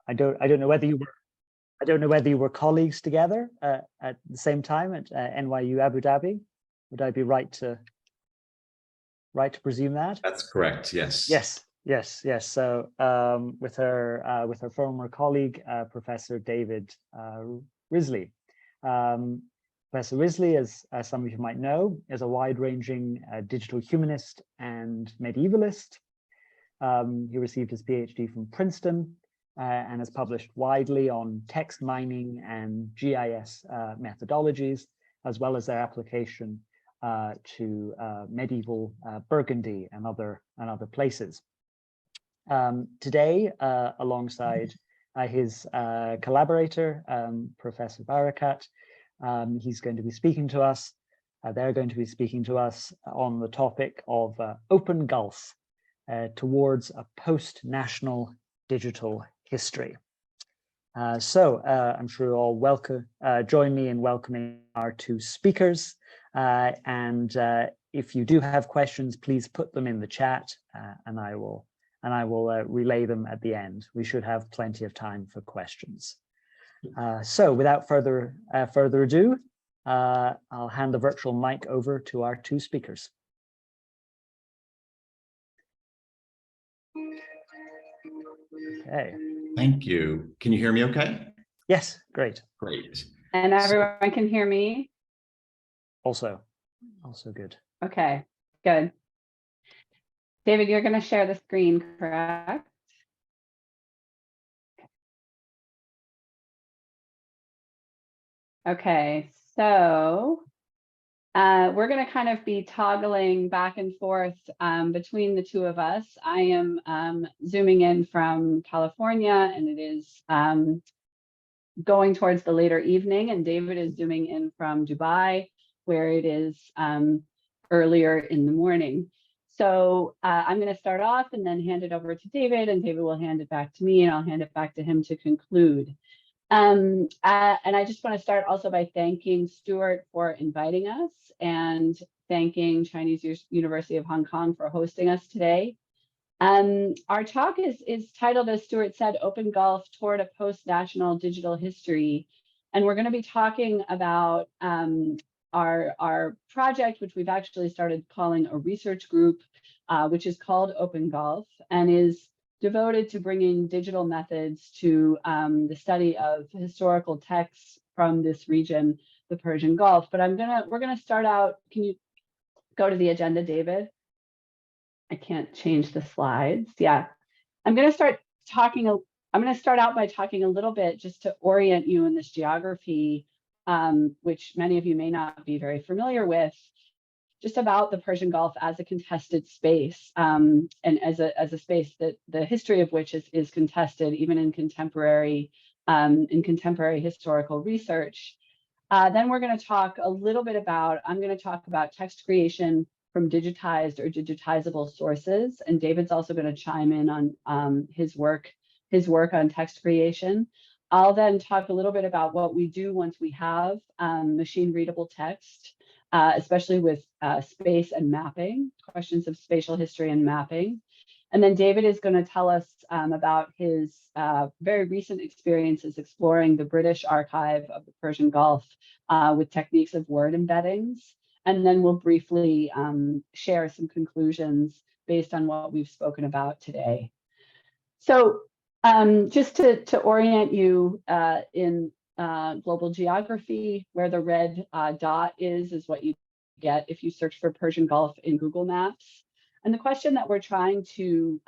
I don't know whether you were colleagues together at the same time at NYU Abu Dhabi. Would I be right to presume that? That's correct. Yes. Yes. So with her former colleague, Professor David Wrisley. Professor Wrisley, as some of you might know, is a wide-ranging digital humanist and medievalist. He received his PhD from Princeton and has published widely on text mining and GIS methodologies, as well as their application to medieval Burgundy and other places. Today, alongside his collaborator, Professor Barakat, he's going to be speaking to us. They're going to be speaking to us on the topic of OpenGulf towards a post-national digital history. So I'm sure you'll all join me in welcoming our two speakers. And if you do have questions, please put them in the chat, and I will relay them at the end. We should have plenty of time for questions. So without further ado, I'll hand the virtual mic over to our two speakers. Okay. Thank you. Can you hear me okay? Yes, great. Great. And everyone can hear me? Also good. Okay, good. David, you're going to share the screen, correct? Okay, so we're going to kind of be toggling back and forth between the two of us. I am zooming in from California, and it is going towards the later evening, and David is zooming in from Dubai, where it is earlier in the morning. So I'm going to start off and then hand it over to David, and David will hand it back to me, and I'll hand it back to him to conclude. And I just want to start also by thanking Stuart for inviting us, and thanking Chinese University of Hong Kong for hosting us today. Our talk is titled, as Stuart said, OpenGulf Toward a Post-National Digital History. And we're going to be talking about our project, which we've actually started calling a research group, which is called OpenGulf, and is devoted to bringing digital methods to the study of historical texts from this region, the Persian Gulf. But we're gonna start out. Can you go to the agenda, David? I can't change the slides. Yeah, I'm gonna start out by talking a little bit just to orient you in this geography, which many of you may not be very familiar with, just about the Persian Gulf as a contested space, and as a space that the history of which is contested even in contemporary historical research. Then we're going to talk a little bit about, I'm going to talk about text creation from digitized or digitizable sources, and David's also going to chime in on his work on text creation. I'll then talk a little bit about what we do once we have machine readable text, especially with space and mapping, questions of spatial history and mapping. And then David is going to tell us about his very recent experiences exploring the British archive of the Persian Gulf with techniques of word embeddings. And then we'll briefly share some conclusions based on what we've spoken about today. So just to orient you in global geography, where the red dot is what you get if you search for Persian Gulf in Google Maps. And the question that we're trying to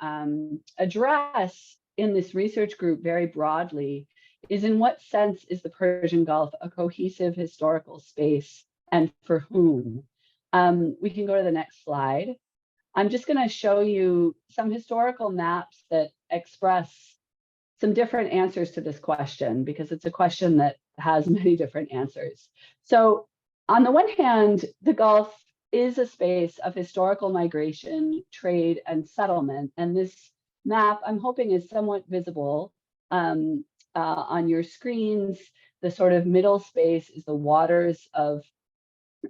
address in this research group very broadly is, in what sense is the Persian Gulf a cohesive historical space, and for whom? We can go to the next slide. I'm just going to show you some historical maps that express some different answers to this question, because it's a question that has many different answers. So on the one hand, the Gulf is a space of historical migration, trade, and settlement. And this map, I'm hoping, is somewhat visible on your screens. The sort of middle space is the waters of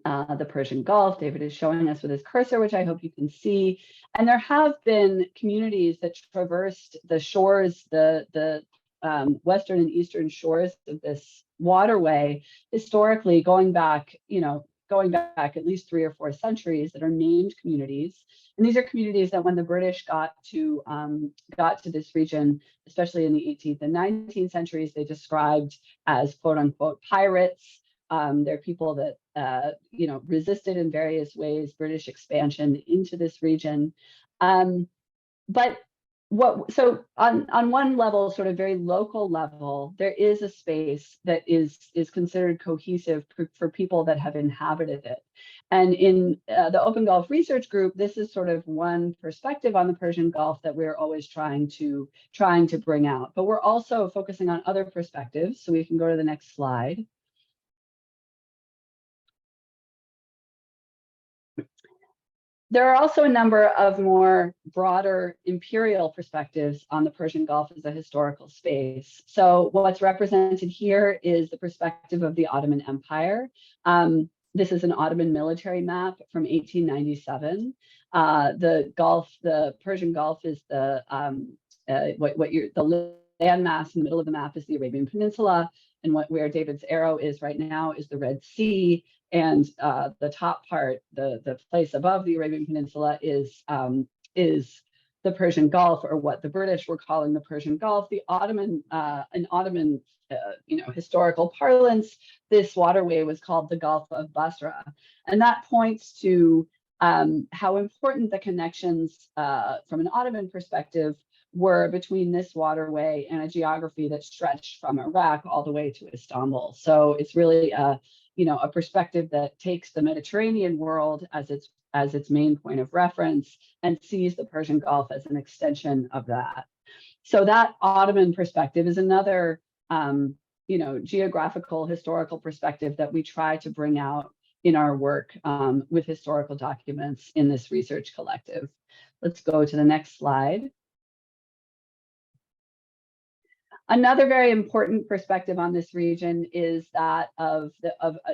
the Persian Gulf. David is showing us with his cursor, which I hope you can see. And there have been communities that traversed the shores, the western and eastern shores of this waterway, historically going back at least 3 or 4 centuries, that are named communities. And these are communities that when the British got to this region, especially in the 18th and 19th centuries, they described as quote unquote pirates. They're people that resisted in various ways British expansion into this region. So on one level, sort of very local level, there is a space that is considered cohesive for people that have inhabited it. And in the Open Gulf Research Group, this is sort of one perspective on the Persian Gulf that we're always trying to bring out. But we're also focusing on other perspectives. So we can go to the next slide. There are also a number of more broader imperial perspectives on the Persian Gulf as a historical space. So what's represented here is the perspective of the Ottoman Empire. This is an Ottoman military map from 1897. The Persian Gulf is the landmass in the middle of the map is the Arabian Peninsula, and where David's arrow is right now is the Red Sea. And the top part, the place above the Arabian Peninsula, is the Persian Gulf, or what the British were calling the Persian Gulf. The Ottoman, in Ottoman, historical parlance, this waterway was called the Gulf of Basra, and that points to how important the connections from an Ottoman perspective were between this waterway and a geography that stretched from Iraq all the way to Istanbul. So it's really a perspective that takes the Mediterranean world as its main point of reference and sees the Persian Gulf as an extension of that. So that Ottoman perspective is another, geographical historical perspective that we try to bring out in our work with historical documents in this research collective. Let's go to the next slide. Another very important perspective on this region is that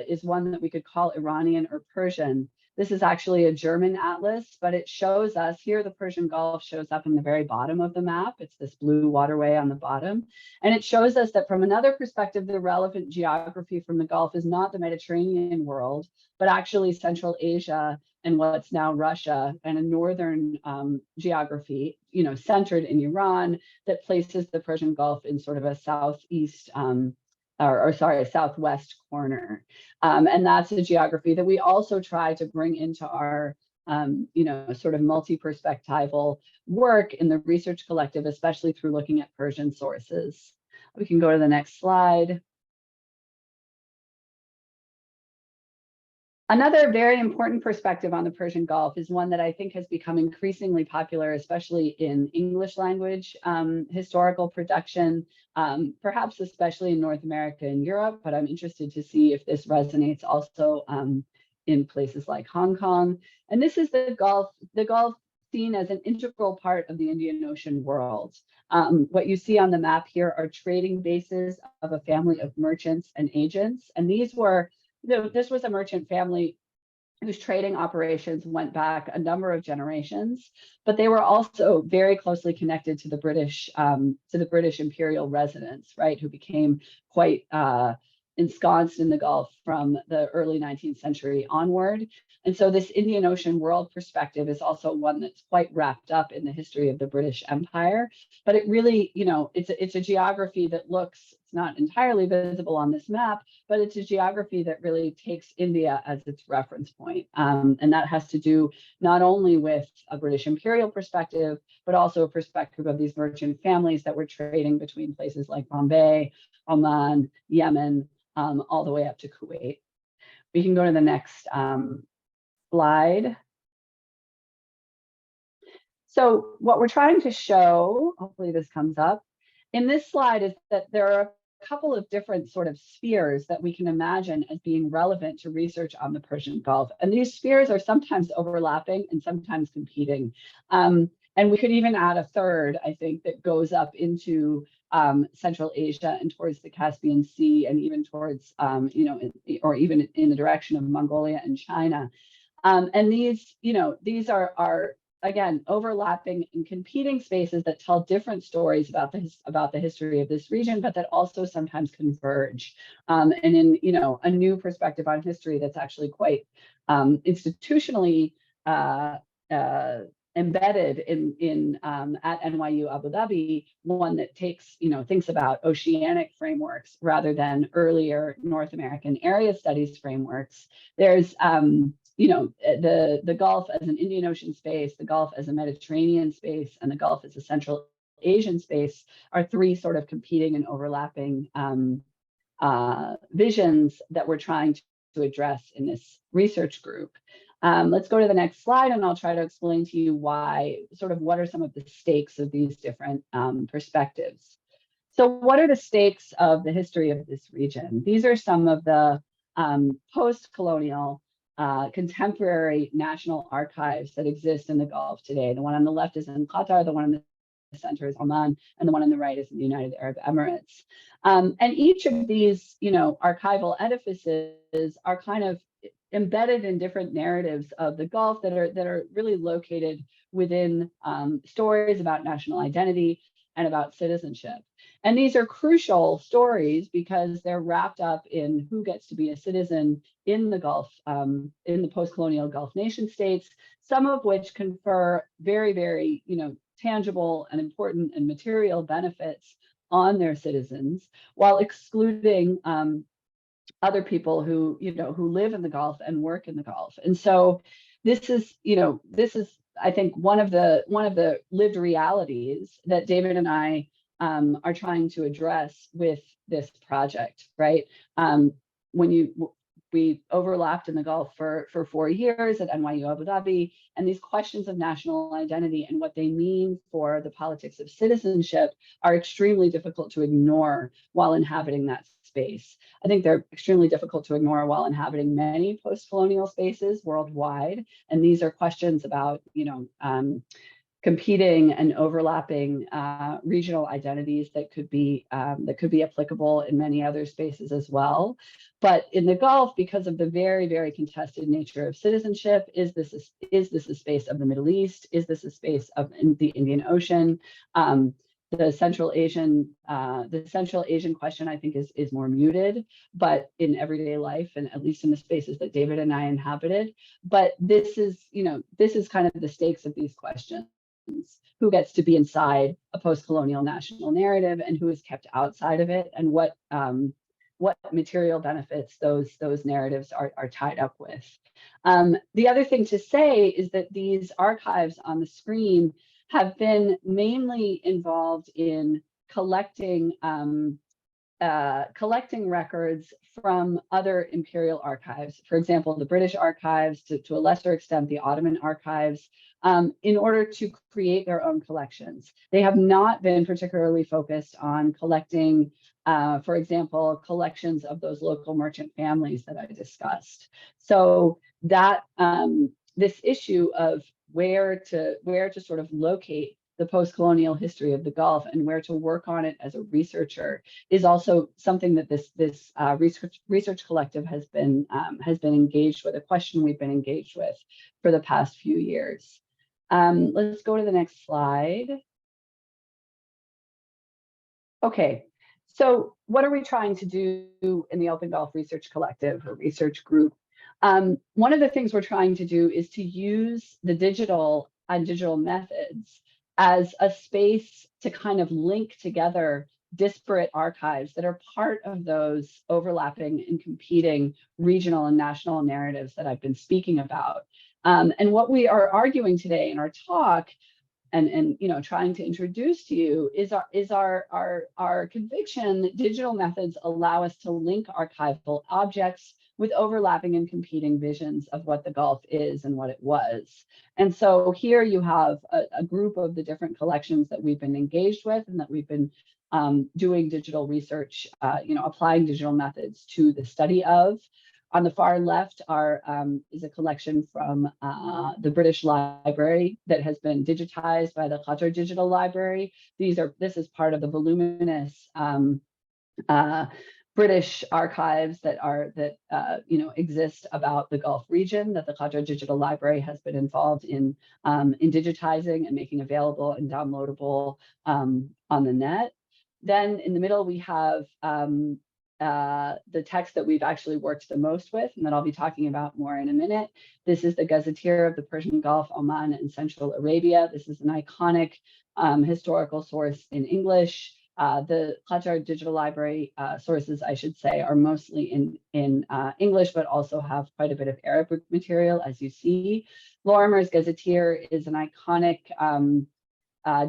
is one that we could call Iranian or Persian. This is actually a German atlas, but it shows us here the Persian Gulf shows up in the very bottom of the map. It's this blue waterway on the bottom. And it shows us that from another perspective, the relevant geography from the Gulf is not the Mediterranean world, but actually Central Asia and what's now Russia, and a northern geography, centered in Iran, that places the Persian Gulf in sort of a southwest corner. And that's a geography that we also try to bring into our, sort of multi-perspectival work in the research collective, especially through looking at Persian sources. We can go to the next slide. Another very important perspective on the Persian Gulf is one that I think has become increasingly popular, especially in English language historical production, perhaps especially in North America and Europe, but I'm interested to see if this resonates also in places like Hong Kong. And this is the Gulf seen as an integral part of the Indian Ocean world. What you see on the map here are trading bases of a family of merchants and agents, and this was a merchant family whose trading operations went back a number of generations, but they were also very closely connected to the British imperial residents, right, who became quite ensconced in the Gulf from the early 19th century onward. And so this Indian Ocean world perspective is also one that's quite wrapped up in the history of the British Empire. But it really, it's a geography that it's not entirely visible on this map, but it's a geography that really takes India as its reference point. And that has to do not only with a British imperial perspective, but also a perspective of these merchant families that were trading between places like Bombay, Oman, Yemen, all the way up to Kuwait. We can go to the next slide. So what we're trying to show, hopefully this comes up, in this slide is that there are a couple of different sort of spheres that we can imagine as being relevant to research on the Persian Gulf. And these spheres are sometimes overlapping and sometimes competing. And we could even add a third, I think, that goes up into Central Asia and towards the Caspian Sea, and even towards, or even in the direction of Mongolia and China. And these are again, overlapping and competing spaces that tell different stories about the history of this region, but that also sometimes converge. And in, you know, a new perspective on history that's actually quite institutionally embedded in at NYU Abu Dhabi, one that takes, you know, thinks about oceanic frameworks rather than earlier North American area studies frameworks. There's you know, the Gulf as an Indian Ocean space, the Gulf as a Mediterranean space, and the Gulf as a Central Asian space are three sort of competing and overlapping visions that we're trying to address in this research group. Let's go to the next slide, and I'll try to explain to you why, sort of what are some of the stakes of these different perspectives. So what are the stakes of the history of this region? These are some of the post-colonial contemporary national archives that exist in the Gulf today. The one on the left is in Qatar, the one in the center is Oman, and the one on the right is in the United Arab Emirates. And each of these, you know, archival edifices are kind of embedded in different narratives of the Gulf that are really located within stories about national identity and about citizenship. And these are crucial stories because they're wrapped up in who gets to be a citizen in the Gulf, in the post-colonial Gulf nation states, some of which confer very, very, you know, tangible and important and material benefits on their citizens, while excluding other people who, you know, who live in the Gulf and work in the Gulf. And so this is, you know, this is, I think, one of the lived realities that David and I are trying to address with this project, right? We overlapped in the Gulf for 4 years at NYU Abu Dhabi, and these questions of national identity and what they mean for the politics of citizenship are extremely difficult to ignore while inhabiting that space. I think they're extremely difficult to ignore while inhabiting many post-colonial spaces worldwide, and these are questions about, you know, competing and overlapping regional identities that could be applicable in many other spaces as well. But in the Gulf, because of the very, very contested nature of citizenship, is this a space of the Middle East? Is this a space of the Indian Ocean? The Central Asian question, I think, is more muted, but in everyday life, and at least in the spaces that David and I inhabited. But this is, you know, this is kind of the stakes of these questions. Who gets to be inside a post-colonial national narrative and who is kept outside of it, and what material benefits those narratives are tied up with. The other thing to say is that these archives on the screen have been mainly involved in collecting records from imperial imperial archives, for example, the British archives, to a lesser extent, the Ottoman archives, in order to create their own collections. They have not been particularly focused on collecting, for example, collections of those local merchant families that I discussed. So that this issue of where to sort of locate the post-colonial history of the Gulf and where to work on it as a researcher is also something that this research collective has been engaged with, a question we've been engaged with for the past few years. Let's go to the next slide. Okay, so what are we trying to do in the OpenGulf Research Collective or research group? One of the things we're trying to do is to use the digital methods as a space to kind of link together disparate archives that are part of those overlapping and competing regional and national narratives that I've been speaking about. And what we are arguing today in our talk, and you know, trying to introduce to you is our conviction that digital methods allow us to link archival objects with overlapping and competing visions of what the Gulf is and what it was. And so here you have a group of the different collections that we've been engaged with and that we've been doing digital research, you know, applying digital methods to the study of. On the far left is a collection from the British Library that has been digitized by the Qatar Digital Library. This is part of the voluminous British archives that exist about the Gulf region that the Qajar Digital Library has been involved in digitizing and making available and downloadable on the net. Then in the middle we have the text that we've actually worked the most with, and that I'll be talking about more in a minute. This is the Gazetteer of the Persian Gulf, Oman, and Central Arabia. This is an iconic historical source in English. The Qajar Digital Library sources, I should say, are mostly in English, but also have quite a bit of Arabic material, as you see. Lorimer's Gazetteer is an iconic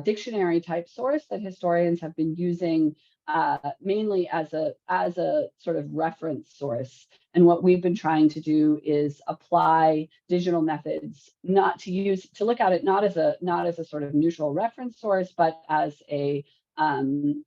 dictionary type source that historians have been using mainly as a sort of reference source. And what we've been trying to do is apply digital methods, to look at it not as a sort of neutral reference source, but as an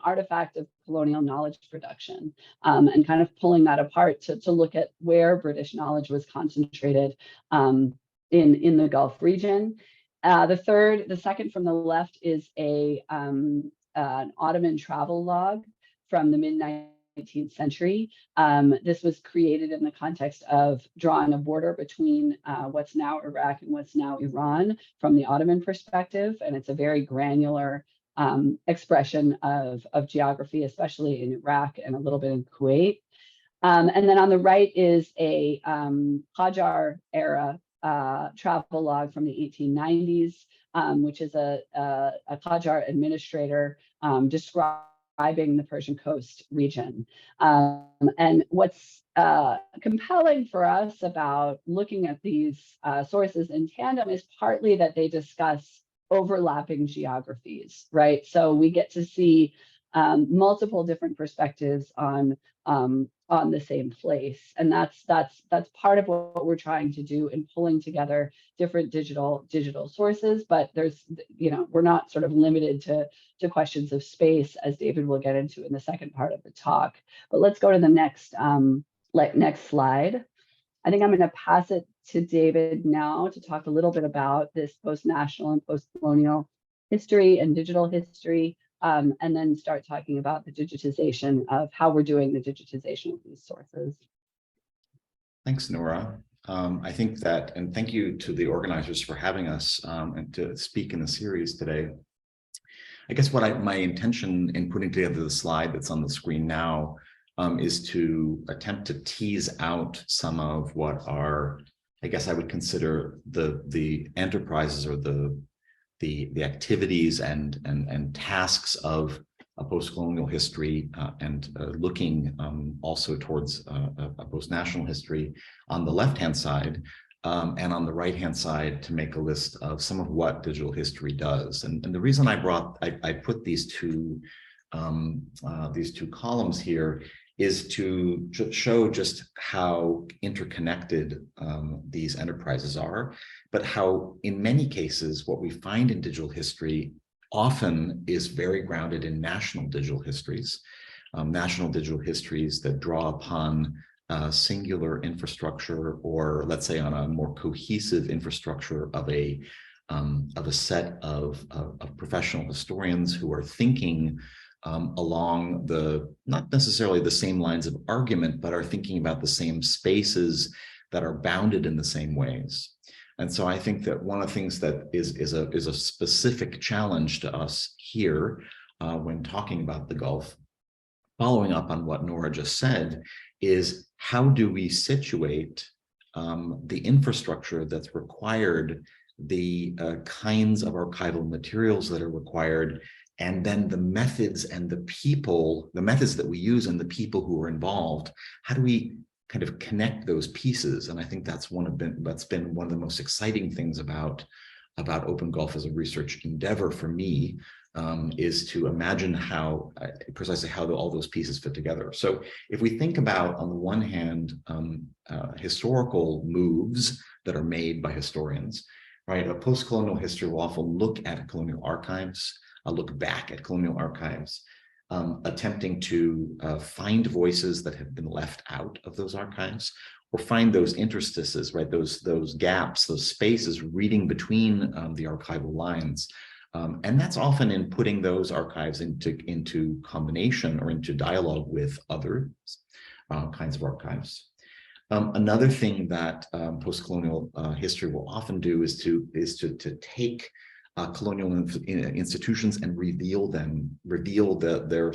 artifact of colonial knowledge production, and kind of pulling that apart to look at where British knowledge was concentrated in the Gulf region. The second from the left is an Ottoman travel log from the mid-19th century. This was created in the context of drawing a border between what's now Iraq and what's now Iran from the Ottoman perspective, and it's a very granular expression of geography, especially in Iraq and a little bit in Kuwait. And then on the right is a Qajar era travel log from the 1890s, which is a Qajar administrator describing the Persian coast region. And what's compelling for us about looking at these sources in tandem is partly that they discuss overlapping geographies, right? So we get to see multiple different perspectives on the same place, and that's part of what we're trying to do in pulling together different digital sources. But there's, we're not sort of limited to questions of space, as David will get into in the second part of the talk. But let's go to the next slide. I think I'm going to pass it to David now to talk a little bit about this post-national and post-colonial history and digital history, and then start talking about the digitization of how we're doing the digitization of these sources. Thanks, Nora. I think that, and thank you to the organizers for having us and to speak in the series today. I guess my intention in putting together the slide that's on the screen now is to attempt to tease out some of what are, I guess I would consider the enterprises or the activities and tasks of a post-colonial history and looking also towards a post-national history on the left-hand side, and on the right-hand side to make a list of some of what digital history does. And the reason I put these two columns here is to show just how interconnected these enterprises are, but how in many cases what we find in digital history often is very grounded in national digital histories that draw upon singular infrastructure, or let's say on a more cohesive infrastructure of a set of professional historians who are thinking along not necessarily the same lines of argument, but are thinking about the same spaces that are bounded in the same ways. And so I think that one of the things that is a specific challenge to us here when talking about the Gulf, following up on what Nora just said, is how do we situate the infrastructure that's required, the kinds of archival materials that are required, and then the methods and the methods that we use and the people who are involved. How do we kind of connect those pieces? And I think that's been one of the most exciting things about OpenGulf as a research endeavor for me, is to imagine precisely how all those pieces fit together. So if we think about, on the one hand, historical moves that are made by historians, right? A post-colonial history will often look at colonial archives, look back at colonial archives, attempting to find voices that have been left out of those archives, or find those interstices, right? Those gaps, those spaces reading between the archival lines, And that's often in putting those archives into combination or into dialogue with other kinds of archives. Another thing that post-colonial history will often do is to take colonial institutions and reveal them, reveal their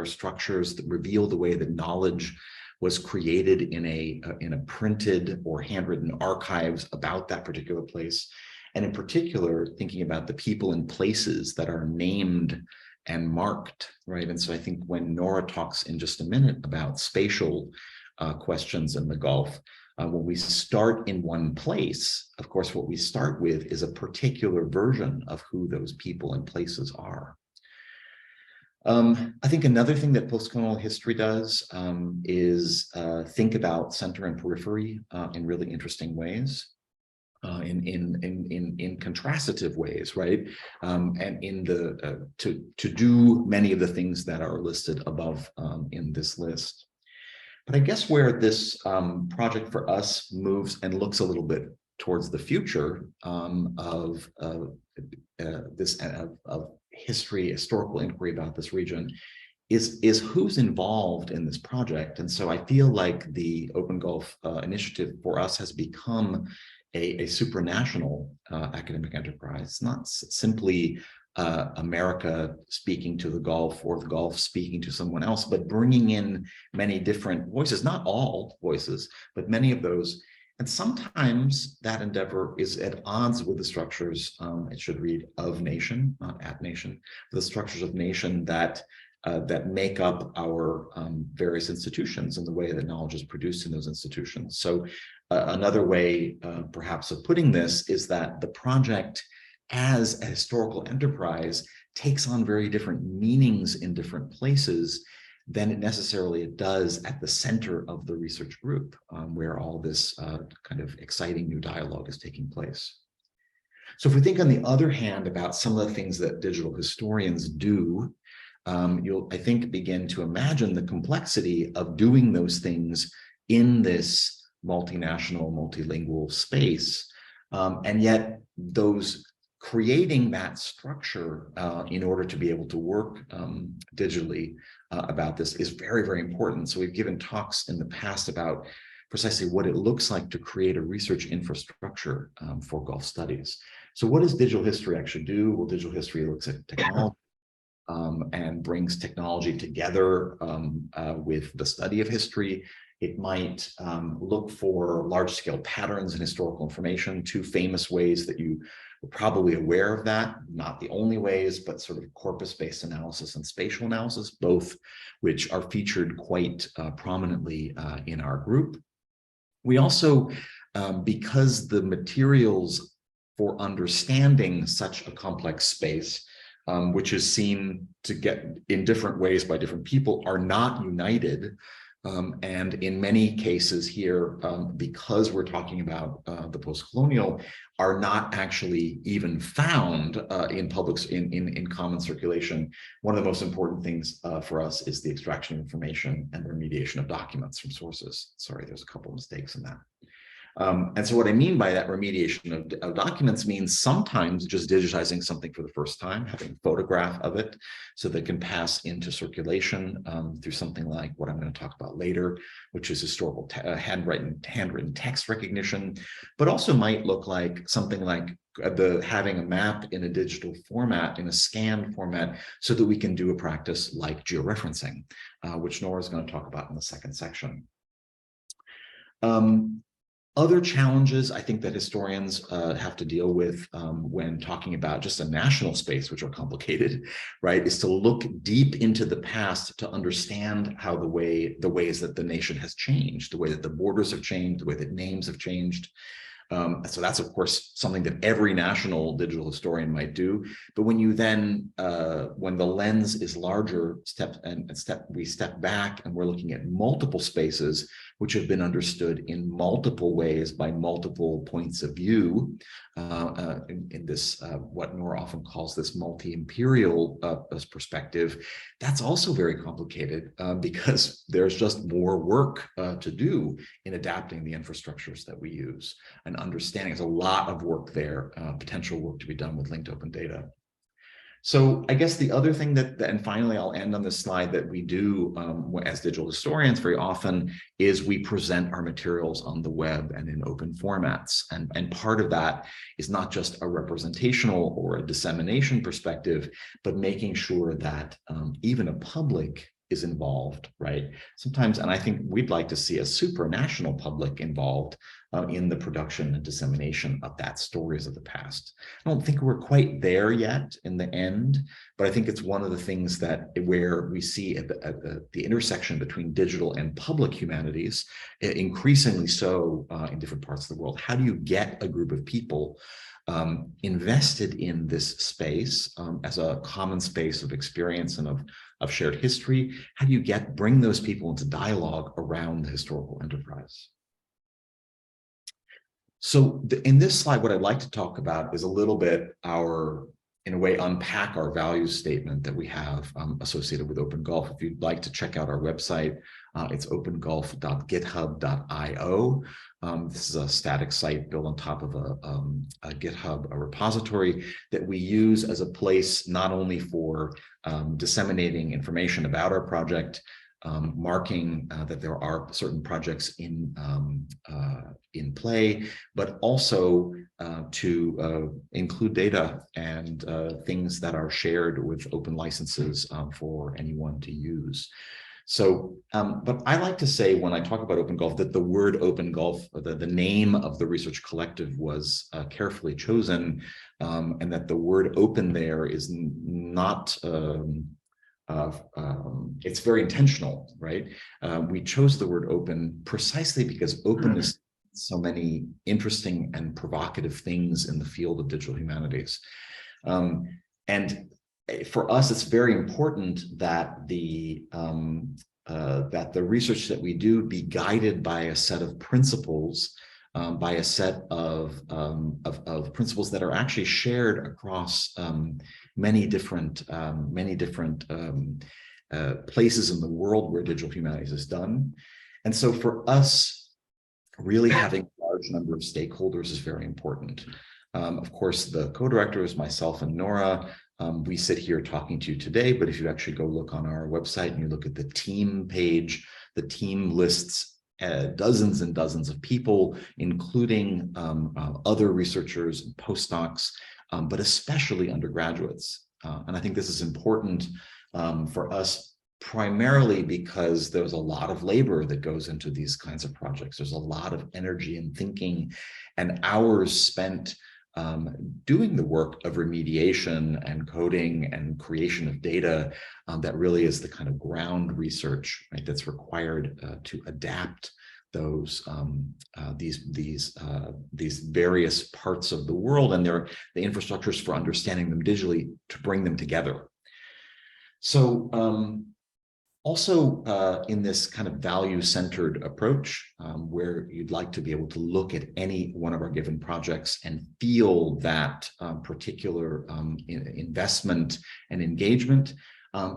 structures, reveal the way that knowledge was created in a printed or handwritten archives about that particular place. And in particular, thinking about the people and places that are named and marked, right? And so I think when Nora talks in just a minute about spatial questions in the Gulf, when we start in one place, of course, what we start with is a particular version of who those people and places are. I think another thing that postcolonial history does is think about center and periphery in really interesting ways. In contrastive ways, right? And in the to do many of the things that are listed above in this list. But I guess where this project for us moves and looks a little bit towards the future of historical inquiry about this region is who's involved in this project. And so I feel like the OpenGulf initiative for us has become a supranational academic enterprise. It's not simply America speaking to the Gulf or the Gulf speaking to someone else, but bringing in many different voices, not all voices, but many of those. And sometimes that endeavor is at odds with the structures, it should read of nation, not at nation, the structures of nation that make up our various institutions and the way that knowledge is produced in those institutions. So another way, perhaps, of putting this is that the project as a historical enterprise takes on very different meanings in different places than it necessarily does at the center of the research group, where all this kind of exciting new dialogue is taking place. So if we think, on the other hand, about some of the things that digital historians do, you'll, I think, begin to imagine the complexity of doing those things in this multinational, multilingual space, and yet those creating that structure in order to be able to work digitally about this is very, very important. So we've given talks in the past about precisely what it looks like to create a research infrastructure for Gulf studies. So what does digital history actually do? Well, digital history looks at technology and brings technology together with the study of history. It might look for large-scale patterns in historical information. Two famous ways that you are probably aware of that, not the only ways, but sort of corpus-based analysis and spatial analysis, both which are featured quite prominently in our group. We also, because the materials for understanding such a complex space, which is seen to get in different ways by different people, are not united. And in many cases here, because we're talking about the post-colonial, are not actually even found in common circulation. One of the most important things for us is the extraction of information and the remediation of documents from sources. Sorry, there's a couple of mistakes in that. And so what I mean by that remediation of documents means sometimes just digitizing something for the first time, having a photograph of it so that it can pass into circulation through something like what I'm going to talk about later, which is historical handwritten text recognition, but also might look like something like having a map in a digital format, in a scanned format, so that we can do a practice like georeferencing, which Nora is going to talk about in the second section. Other challenges I think that historians have to deal with when talking about just a national space, which are complicated, right, is to look deep into the past to understand how the ways that the nation has changed, the way that the borders have changed, the way that names have changed. So that's, of course, something that every national digital historian might do. But when you then, when the lens is larger, we step back and we're looking at multiple spaces which have been understood in multiple ways by multiple points of view in this, what Nora often calls this multi-imperial perspective. That's also very complicated because there's just more work to do in adapting the infrastructures that we use and understanding. There's a lot of work there, potential work to be done with linked open data. So I guess the other thing and finally I'll end on this slide, that we do as digital historians very often is we present our materials on the web and in open formats. And part of that is not just a representational or a dissemination perspective, but making sure that even a public is involved, right? Sometimes, and I think we'd like to see a supranational public involved in the production and dissemination of that stories of the past. I don't think we're quite there yet in the end, but I think it's one of the things that where we see at the intersection between digital and public humanities, increasingly so in different parts of the world. How do you get a group of people invested in this space as a common space of experience and of shared history? How do you bring those people into dialogue around the historical enterprise? So in this slide, what I'd like to talk about is a little bit in a way, unpack our values statement that we have associated with OpenGulf. If you'd like to check out our website, it's opengulf.github.io. This is a static site built on top of a GitHub repository that we use as a place not only for disseminating information about our project, marking that there are certain projects in play, but also to include data and things that are shared with open licenses for anyone to use. So, but I like to say when I talk about OpenGulf that the word OpenGulf, the name of the research collective was carefully chosen, and that the word open there is not, it's very intentional, right? We chose the word open precisely because openness so many interesting and provocative things in the field of digital humanities. And for us, it's very important that the research that we do be guided by a set of principles, by a set of principles that are actually shared across many different places in the world where digital humanities is done. And so for us, really having a large number of stakeholders is very important. Of course, the co-directors, myself and Nora, we sit here talking to you today, but if you actually go look on our website and you look at the team page, the team lists dozens and dozens of people, including other researchers and postdocs, but especially undergraduates. And I think this is important for us primarily because there's a lot of labor that goes into these kinds of projects. There's a lot of energy and thinking and hours spent doing the work of remediation and coding and creation of data that really is the kind of ground research, right, that's required to adapt those these various parts of the world and the infrastructures for understanding them digitally to bring them together. So also in this kind of value-centered approach, where you'd like to be able to look at any one of our given projects and feel that particular investment and engagement,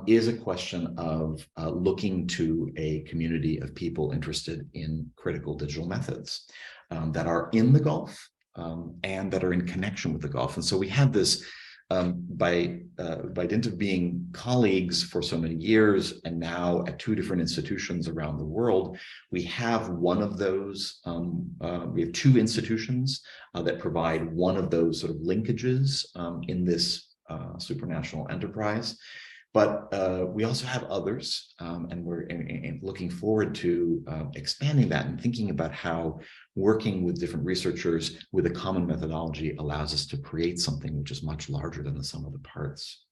is a question of looking to a community of people interested in critical digital methods that are in the Gulf and that are in connection with the Gulf. And so we have this by dint of being colleagues for so many years, and now at two different institutions around the world, we have one of those, we have two institutions that provide one of those sort of linkages in this supranational enterprise. But we also have others, and we're looking forward to expanding that and thinking about how working with different researchers with a common methodology allows us to create something which is much larger than the sum of the parts.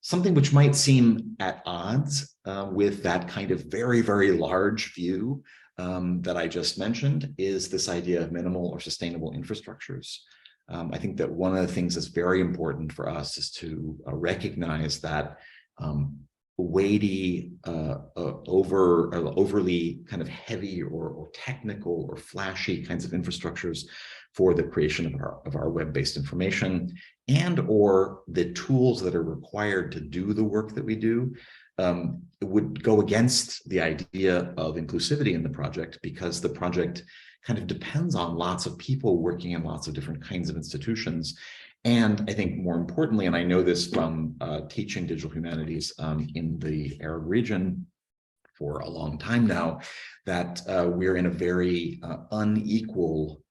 Something which might seem at odds with that kind of very, very large view that I just mentioned is this idea of minimal or sustainable infrastructures. I think that one of the things that's very important for us is to recognize that weighty, overly kind of heavy or technical or flashy kinds of infrastructures for the creation of our web-based information and or the tools that are required to do the work that we do would go against the idea of inclusivity in the project, because the project kind of depends on lots of people working in lots of different kinds of institutions. And I think more importantly, and I know this from teaching digital humanities in the Arab region for a long time now, that we're in a very unequal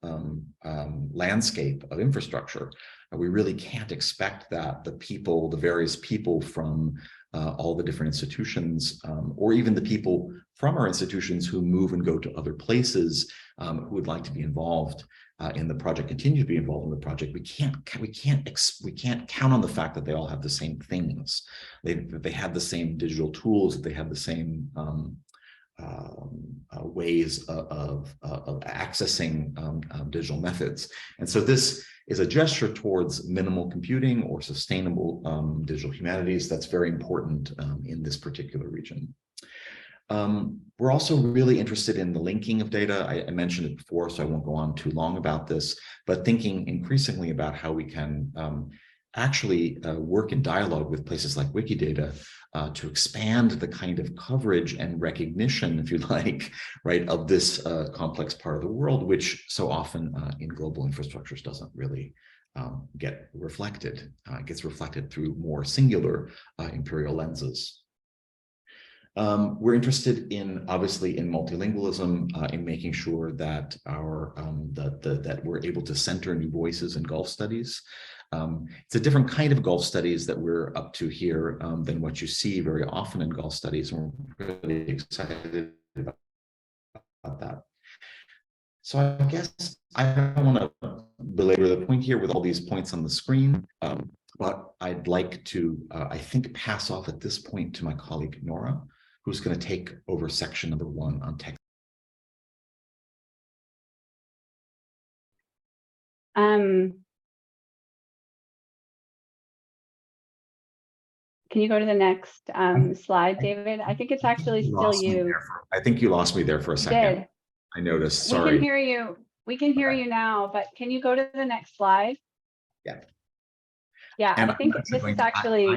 landscape of infrastructure. We really can't expect that the people, the various people from all the different institutions, or even the people from our institutions who move and go to other places, who would like to be involved in the project, continue to be involved in the project. We can't count on the fact that they all have the same things. They have the same digital tools. They have the same ways of accessing digital methods. And so this is a gesture towards minimal computing or sustainable digital humanities that's very important in this particular region. We're also really interested in the linking of data. I mentioned it before, so I won't go on too long about this, but thinking increasingly about how we can actually work in dialogue with places like Wikidata to expand the kind of coverage and recognition, if you like, right, of this complex part of the world, which so often in global infrastructures doesn't really get reflected. It gets reflected through more singular imperial lenses. We're interested in, obviously, in multilingualism, in making sure that that we're able to center new voices in Gulf studies. It's a different kind of Gulf studies that we're up to here than what you see very often in Gulf studies, and we're really excited about that. So I guess I don't want to belabor the point here with all these points on the screen, but I'd like to, I think, pass off at this point to my colleague Nora, who's going to take over section number 1 on text. Can you go to the next slide, David? I think it's actually still you. I think you lost me there for a second. Did. I noticed. Sorry. We can hear you. We can hear you now, but can you go to the next slide? Yeah. Yeah, And I think this is actually.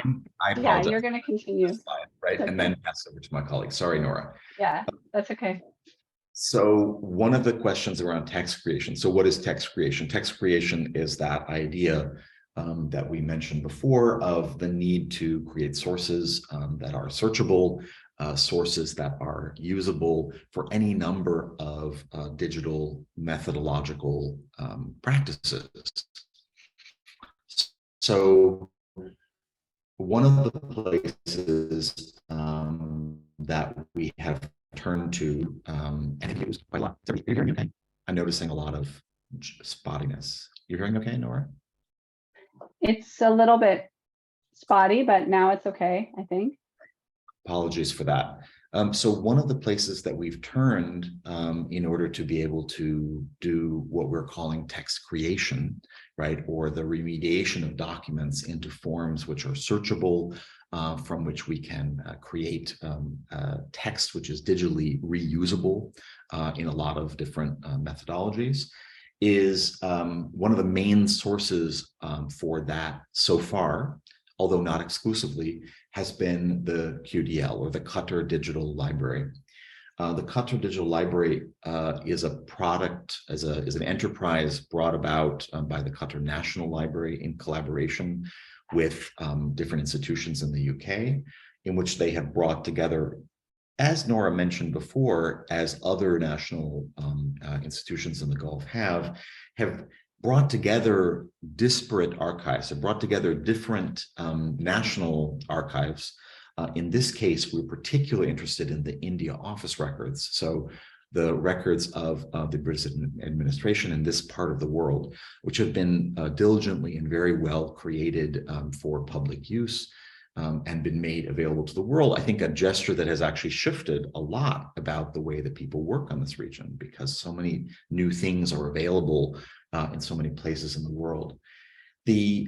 I apologize. Yeah, you're going to continue. Slide, right, okay. And then pass over to my colleague. Sorry, Nora. Yeah, that's okay. So one of the questions around text creation. So what is text creation? Text creation is that idea that we mentioned before of the need to create sources that are searchable, sources that are usable for any number of digital methodological practices. So one of the places that we have turned to, and it was quite a lot. Are you hearing okay? I'm noticing a lot of spottiness. You're hearing okay, Nora? It's a little bit spotty, but now it's okay, I think. Apologies for that. So one of the places that we've turned in order to be able to do what we're calling text creation, right, or the remediation of documents into forms which are searchable, from which we can create text which is digitally reusable in a lot of different methodologies, is one of the main sources for that so far, although not exclusively, has been the QDL, or the Qatar Digital Library. The Qatar Digital Library is a product, is an enterprise brought about by the Qatar National Library in collaboration with different institutions in the UK, in which they have brought together, as Nora mentioned before, as other national institutions in the Gulf have brought together disparate archives, have brought together different national archives. In this case, we're particularly interested in the India office records. So the records of the British administration in this part of the world, which have been diligently and very well created for public use and been made available to the world. I think a gesture that has actually shifted a lot about the way that people work on this region, because so many new things are available in so many places in the world. The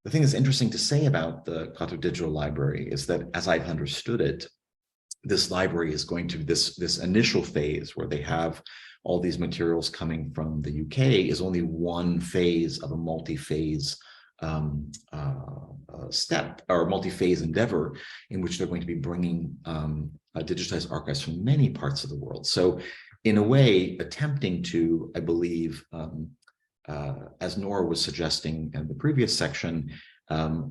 thing that's interesting to say about the Qatar Digital Library is that, as I've understood it, this library is going to, this initial phase where they have all these materials coming from the UK is only one phase of a multi-phase step, or multi-phase endeavor, in which they're going to be bringing digitized archives from many parts of the world. So in a way, attempting to, I believe, as Nora was suggesting in the previous section,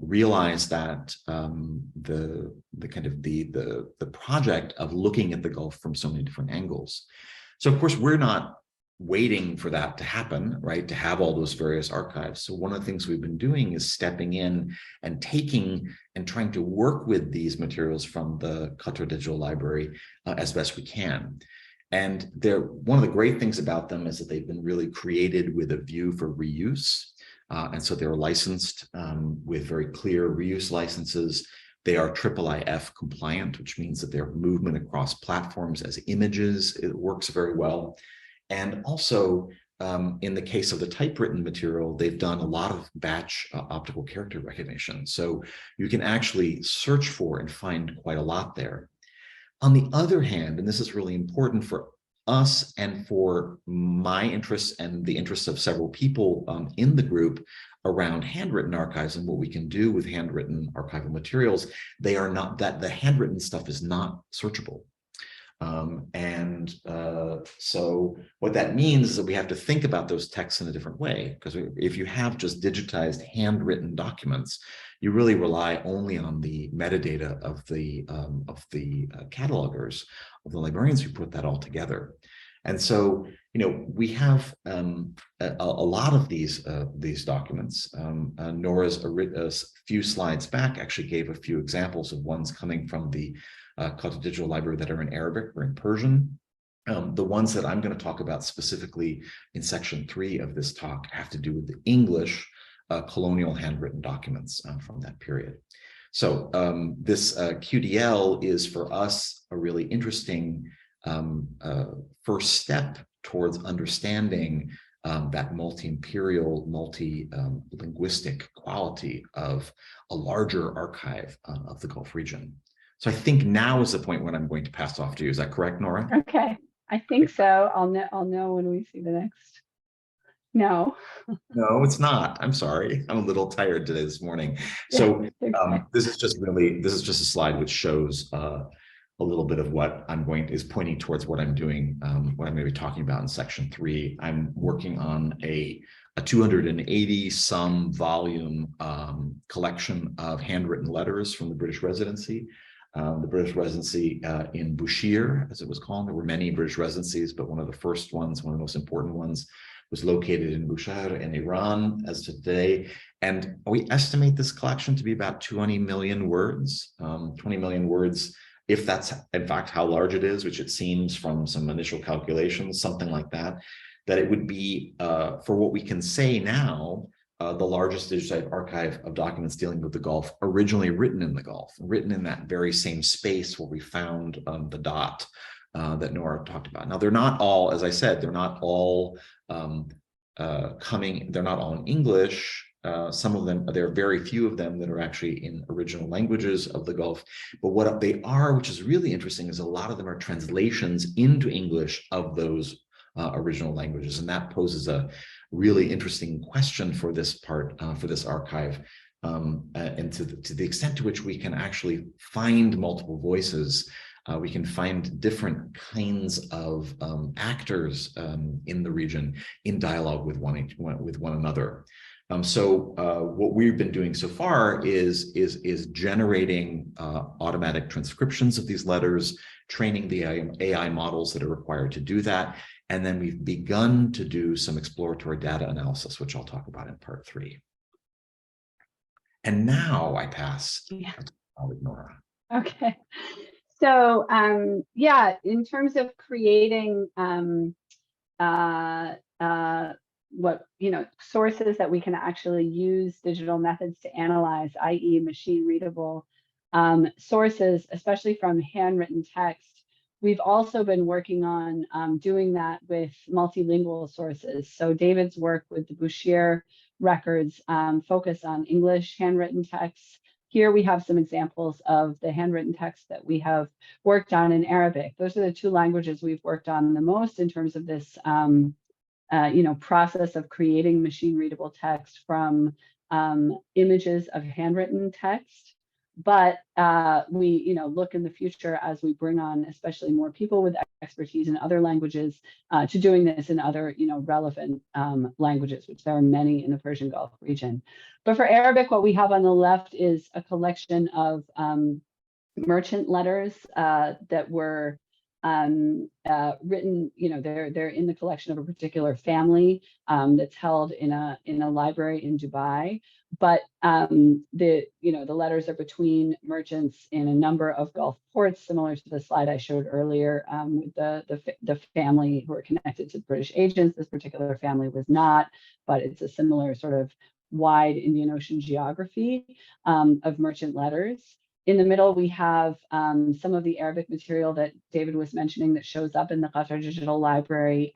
realize that the project of looking at the Gulf from so many different angles. So of course, we're not waiting for that to happen, right? To have all those various archives. So one of the things we've been doing is stepping in and taking and trying to work with these materials from the Qatar Digital Library as best we can. And one of the great things about them is that they've been really created with a view for reuse. And so they're licensed with very clear reuse licenses. They are IIIF compliant, which means that their movement across platforms as images, it works very well. And also, in the case of the typewritten material, they've done a lot of batch optical character recognition. So you can actually search for and find quite a lot there. On the other hand, and this is really important for us and for my interests and the interests of several people in the group around handwritten archives and what we can do with handwritten archival materials, they are not, that the handwritten stuff is not searchable. So what that means is that we have to think about those texts in a different way, because if you have just digitized handwritten documents, you really rely only on the metadata of the catalogers, of the librarians who put that all together. And so, we have a lot of these documents. Nora's few slides back actually gave a few examples of ones coming from the Qatar Digital Library that are in Arabic or in Persian. The ones that I'm going to talk about specifically in section 3 of this talk have to do with the English colonial handwritten documents from that period. So this QDL is for us a really interesting first step towards understanding that multi-imperial, multi-linguistic quality of a larger archive of the Gulf region. So I think now is the point when I'm going to pass off to you. Is that correct, Nora? Okay, I think so. I'll know when we see the next. No. No, it's not. I'm sorry. I'm a little tired today this morning. So this is just a slide which shows a little bit of what is pointing towards what I'm doing, what I'm going to be talking about in section 3. I'm working on a 280 some volume collection of handwritten letters from the British Residency. The British Residency in Bushehr, as it was called. There were many British residencies, but one of the first ones, one of the most important ones, was located in Bushehr in Iran as to today. And we estimate this collection to be about 20 million words, 20 million words, if that's in fact how large it is, which it seems from some initial calculations, something like that, that it would be, for what we can say now, the largest digitized archive of documents dealing with the Gulf, originally written in the Gulf, written in that very same space where we found the dot that Nora talked about. Now, they're not all, as I said, they're not all they're not all in English. Some of them, there are very few of them that are actually in original languages of the Gulf. But what they are, which is really interesting, is a lot of them are translations into English of those original languages. And that poses a really interesting question for this part, for this archive, and to the extent to which we can actually find multiple voices. We can find different kinds of actors in the region in dialogue with one another. So what we've been doing so far is generating automatic transcriptions of these letters, training the AI models that are required to do that. And then we've begun to do some exploratory data analysis, which I'll talk about in part 3. And now I pass to Nora. Okay. So yeah, in terms of creating sources that we can actually use digital methods to analyze, i.e. machine readable sources, especially from handwritten text, we've also been working on doing that with multilingual sources. So David's work with the Bushehr records focus on English handwritten texts. Here we have some examples of the handwritten text that we have worked on in Arabic. Those are the two languages we've worked on the most in terms of this process of creating machine readable text from images of handwritten text. But we look in the future as we bring on especially more people with expertise in other languages to doing this in other relevant languages, which there are many in the Persian Gulf region. But for Arabic, what we have on the left is a collection of merchant letters that were written. They're in the collection of a particular family that's held in a library in Dubai. But the letters are between merchants in a number of Gulf ports, similar to the slide I showed earlier with the family who are connected to British agents. This particular family was not, but it's a similar sort of wide Indian Ocean geography of merchant letters. In the middle, we have some of the Arabic material that David was mentioning that shows up in the Qatar Digital Library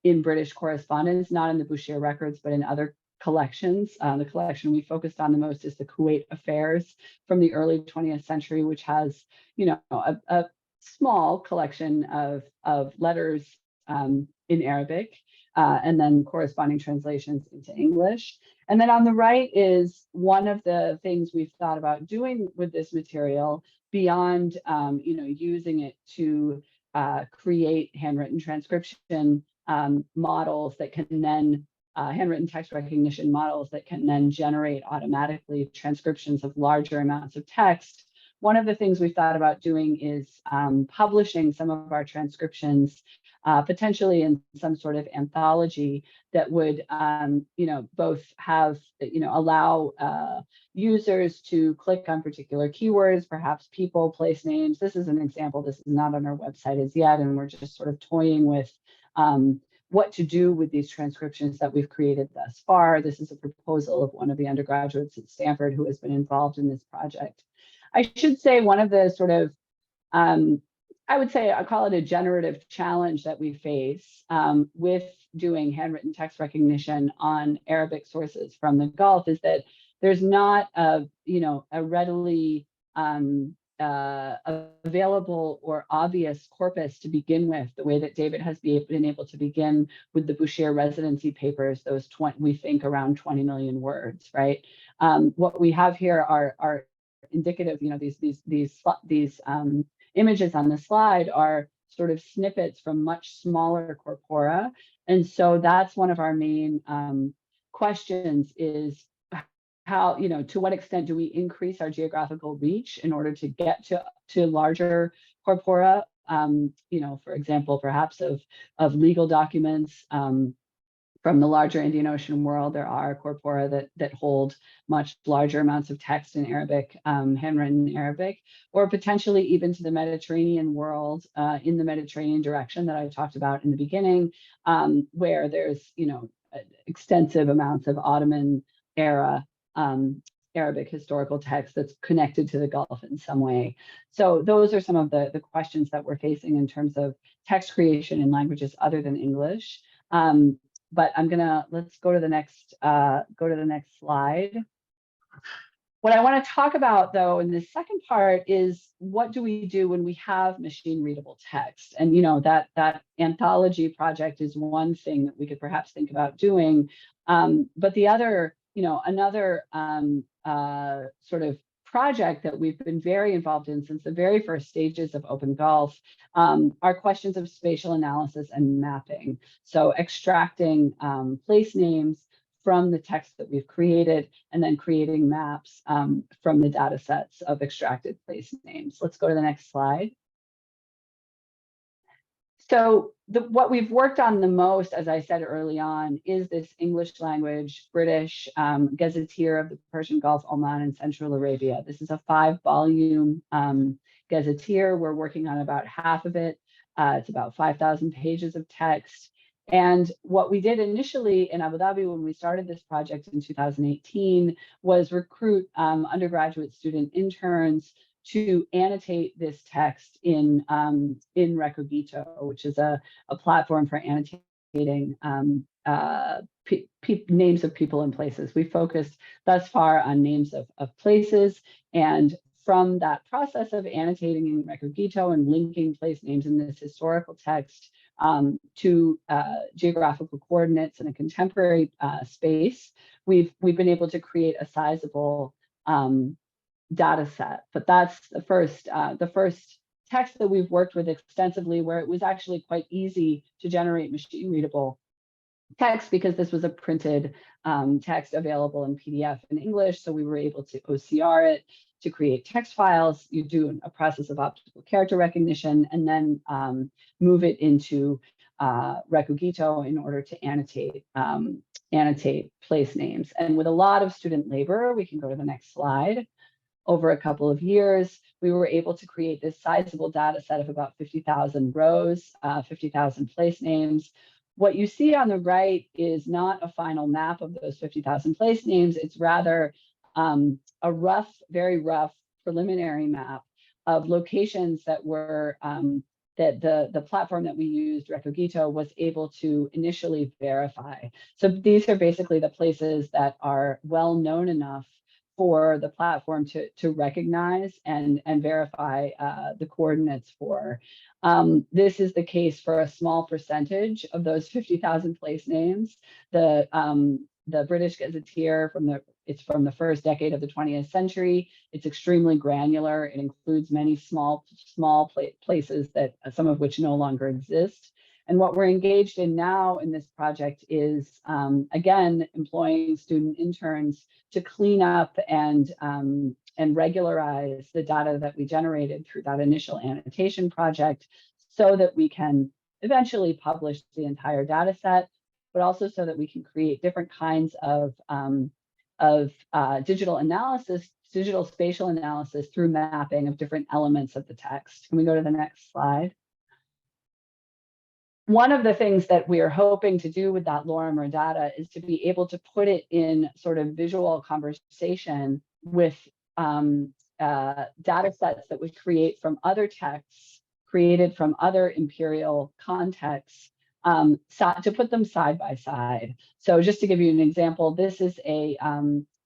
in British correspondence, not in the Bouchier records, but in other collections. The collection we focused on the most is the Kuwait Affairs from the early 20th century, which has, a small collection of letters in Arabic and then corresponding translations into English. And then on the right is one of the things we've thought about doing with this material beyond, using it to create handwritten transcription models that can then handwritten text recognition models that can then generate automatically transcriptions of larger amounts of text. One of the things we've thought about doing is publishing some of our transcriptions, potentially in some sort of anthology that would, both have, allow users to click on particular keywords, perhaps people, place names. This is an example. This is not on our website as yet, and we're just sort of toying with what to do with these transcriptions that we've created thus far. This is a proposal of one of the undergraduates at Stanford who has been involved in this project. I should say one of the sort of, I call it a generative challenge that we face with doing handwritten text recognition on Arabic sources from the Gulf is that there's not a readily available or obvious corpus to begin with, the way that David has been able to begin with the Bouchier residency papers, those we think around 20 million words, right? What we have here are indicative, these images on the slide are sort of snippets from much smaller corpora. And so that's one of our main questions is how, to what extent do we increase our geographical reach in order to get to larger corpora, for example, perhaps of legal documents from the larger Indian Ocean world. There are corpora that hold much larger amounts of text in Arabic, handwritten Arabic, or potentially even to the Mediterranean world, in the Mediterranean direction that I talked about in the beginning, where there's, extensive amounts of Ottoman era Arabic historical text that's connected to the Gulf in some way. So those are some of the questions that we're facing in terms of text creation in languages other than English. But let's go to the next slide. What I want to talk about, though, in the second part is what do we do when we have machine readable text? And that anthology project is one thing that we could perhaps think about doing. But the other, another sort of project that we've been very involved in since the very first stages of OpenGulf are questions of spatial analysis and mapping. So extracting place names from the text that we've created and then creating maps from the data sets of extracted place names. Let's go to the next slide. So what we've worked on the most, as I said early on, is this English language, British gazetteer of the Persian Gulf, Oman, and Central Arabia. This is a 5-volume gazetteer. We're working on about half of it. It's about 5,000 pages of text. And what we did initially in Abu Dhabi when we started this project in 2018 was recruit undergraduate student interns to annotate this text in Recogito, which is a platform for annotating names of people and places. We focused thus far on names of places, and from that process of annotating in Recogito and linking place names in this historical text to geographical coordinates in a contemporary space, we've been able to create a sizable data set, but that's the first text that we've worked with extensively, where it was actually quite easy to generate machine readable text because this was a printed text available in PDF in English. So we were able to OCR it to create text files. You do a process of optical character recognition and then move it into Recogito in order to annotate place names. And with a lot of student labor, we can go to the next slide. Over a couple of years, we were able to create this sizable data set of about 50,000 rows, 50,000 place names. What you see on the right is not a final map of those 50,000 place names. It's rather a rough, very rough preliminary map of locations that were that the platform that we used, Recogito, was able to initially verify. So these are basically the places that are well known enough for the platform to recognize and verify the coordinates for. This is the case for a small percentage of those 50,000 place names. The British Gazetteer it's from the first decade of the 20th century. It's extremely granular. It includes many small places that some of which no longer exist. And what we're engaged in now in this project is, again, employing student interns to clean up and regularize the data that we generated through that initial annotation project so that we can eventually publish the entire data set, but also so that we can create different kinds of digital analysis, digital spatial analysis through mapping of different elements of the text. Can we go to the next slide? One of the things that we are hoping to do with that Lorimer data is to be able to put it in sort of visual conversation with data sets that we create from other texts created from other imperial contexts, to put them side by side. So just to give you an example, this is a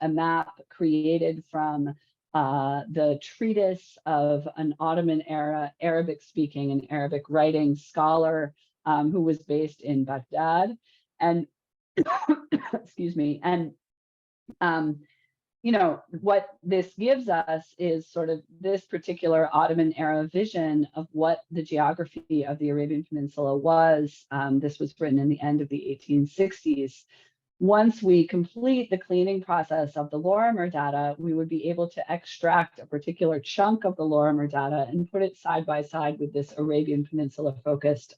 map created from the treatise of an Ottoman era Arabic speaking and Arabic writing scholar who was based in Baghdad. And excuse me, and you know, what this gives us is sort of this particular Ottoman era vision of what the geography of the Arabian Peninsula was. This was written in the end of the 1860s. Once we complete the cleaning process of the Lorimer data, we would be able to extract a particular chunk of the Lorimer data and put it side by side with this Arabian Peninsula focused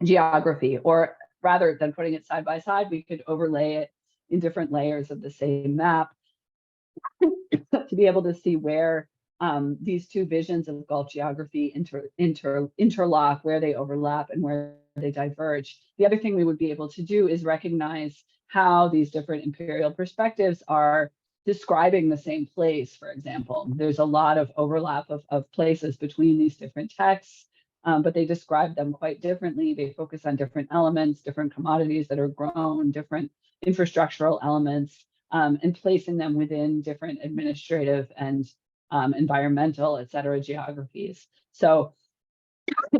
geography, or rather than putting it side by side, we could overlay it in different layers of the same map to be able to see where these two visions of Gulf geography interlock, where they overlap and where they diverge. The other thing we would be able to do is recognize how these different imperial perspectives are describing the same place, for example. There's a lot of overlap of places between these different texts, but they describe them quite differently. They focus on different elements, different commodities that are grown, different infrastructural elements, and placing them within different administrative and environmental, et cetera, geographies. So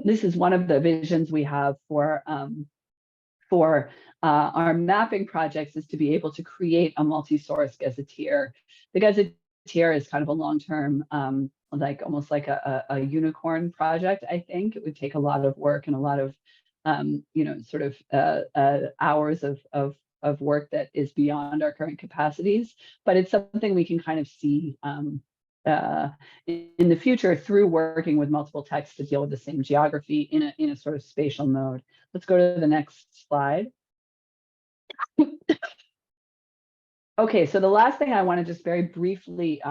this is one of the visions we have for our mapping projects, is to be able to create a multi-source gazetteer. The gazetteer is kind of a long-term, like almost like a unicorn project. I think it would take a lot of work and a lot of, you know, sort of hours of work that is beyond our current capacities, but it's something we can kind of see in the future through working with multiple texts to deal with the same geography in a sort of spatial mode. Let's go to the next slide. Okay, so the last thing I want to just very briefly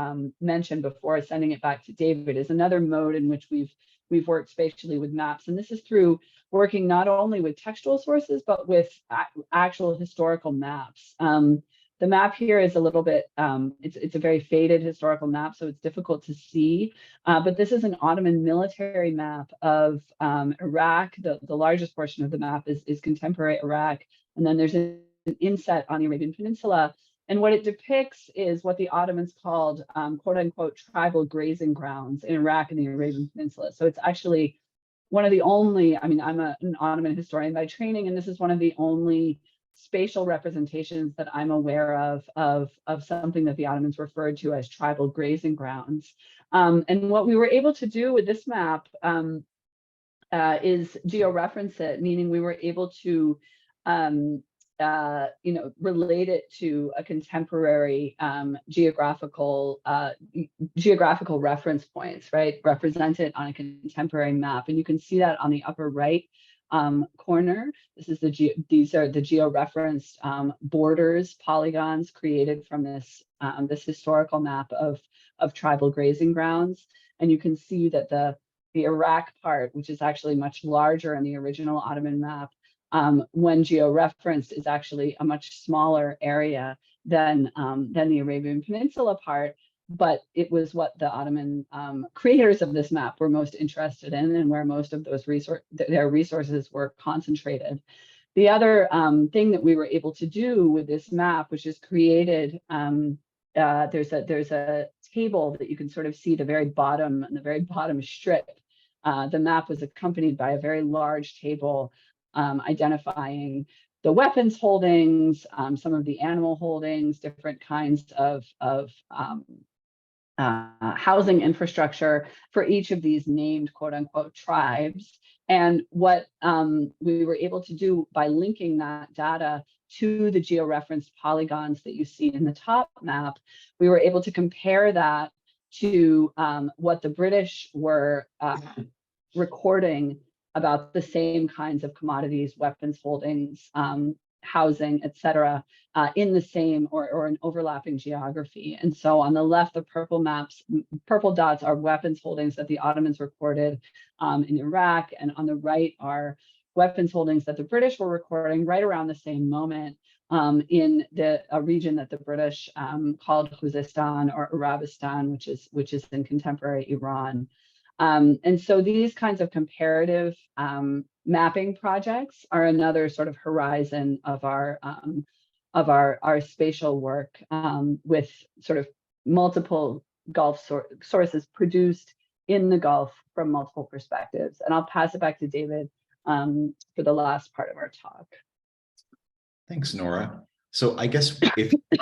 mention before sending it back to David is another mode in which we've worked spatially with maps, and this is through working not only with textual sources but with actual historical maps. The map here is a little bit, it's a very faded historical map, so it's difficult to see, but this is an Ottoman military map of Iraq. The largest portion of the map is contemporary Iraq, and then there's an inset on the Arabian Peninsula. And what it depicts is what the Ottomans called, quote unquote, tribal grazing grounds in Iraq and the Arabian Peninsula. So it's actually one of the only, I mean, I'm an Ottoman historian by training, and this is one of the only spatial representations that I'm aware of something that the Ottomans referred to as tribal grazing grounds. And what we were able to do with this map is georeference it, meaning we were able to relate it to a contemporary geographical reference points, right? Represent it on a contemporary map, and you can see that on the upper right corner. This is these are the georeferenced borders, polygons created from this this historical map of tribal grazing grounds, and you can see that the Iraq part, which is actually much larger in the original Ottoman map, when georeferenced, is actually a much smaller area than the Arabian Peninsula part. But it was what the Ottoman creators of this map were most interested in, and where most of those their resources were concentrated. The other thing that we were able to do with this map, which is created, there's a table that you can sort of see the very bottom strip. The map was accompanied by a very large table identifying the weapons holdings, some of the animal holdings, different kinds of housing infrastructure for each of these named quote unquote tribes. And what we were able to do by linking that data to the georeferenced polygons that you see in the top map, we were able to compare that to what the British were recording about the same kinds of commodities, weapons holdings, housing, et cetera, in the same or an overlapping geography. And so on the left, the purple dots are weapons holdings that the Ottomans recorded in Iraq, and on the right are weapons holdings that the British were recording right around the same moment in a region that the British called Khuzestan or Arabistan, which is in contemporary Iran. And so these kinds of comparative mapping projects are another sort of horizon of our spatial work, with sort of multiple Gulf sources produced in the Gulf from multiple perspectives. And I'll pass it back to David for the last part of our talk. Thanks, Nora. So I guess if you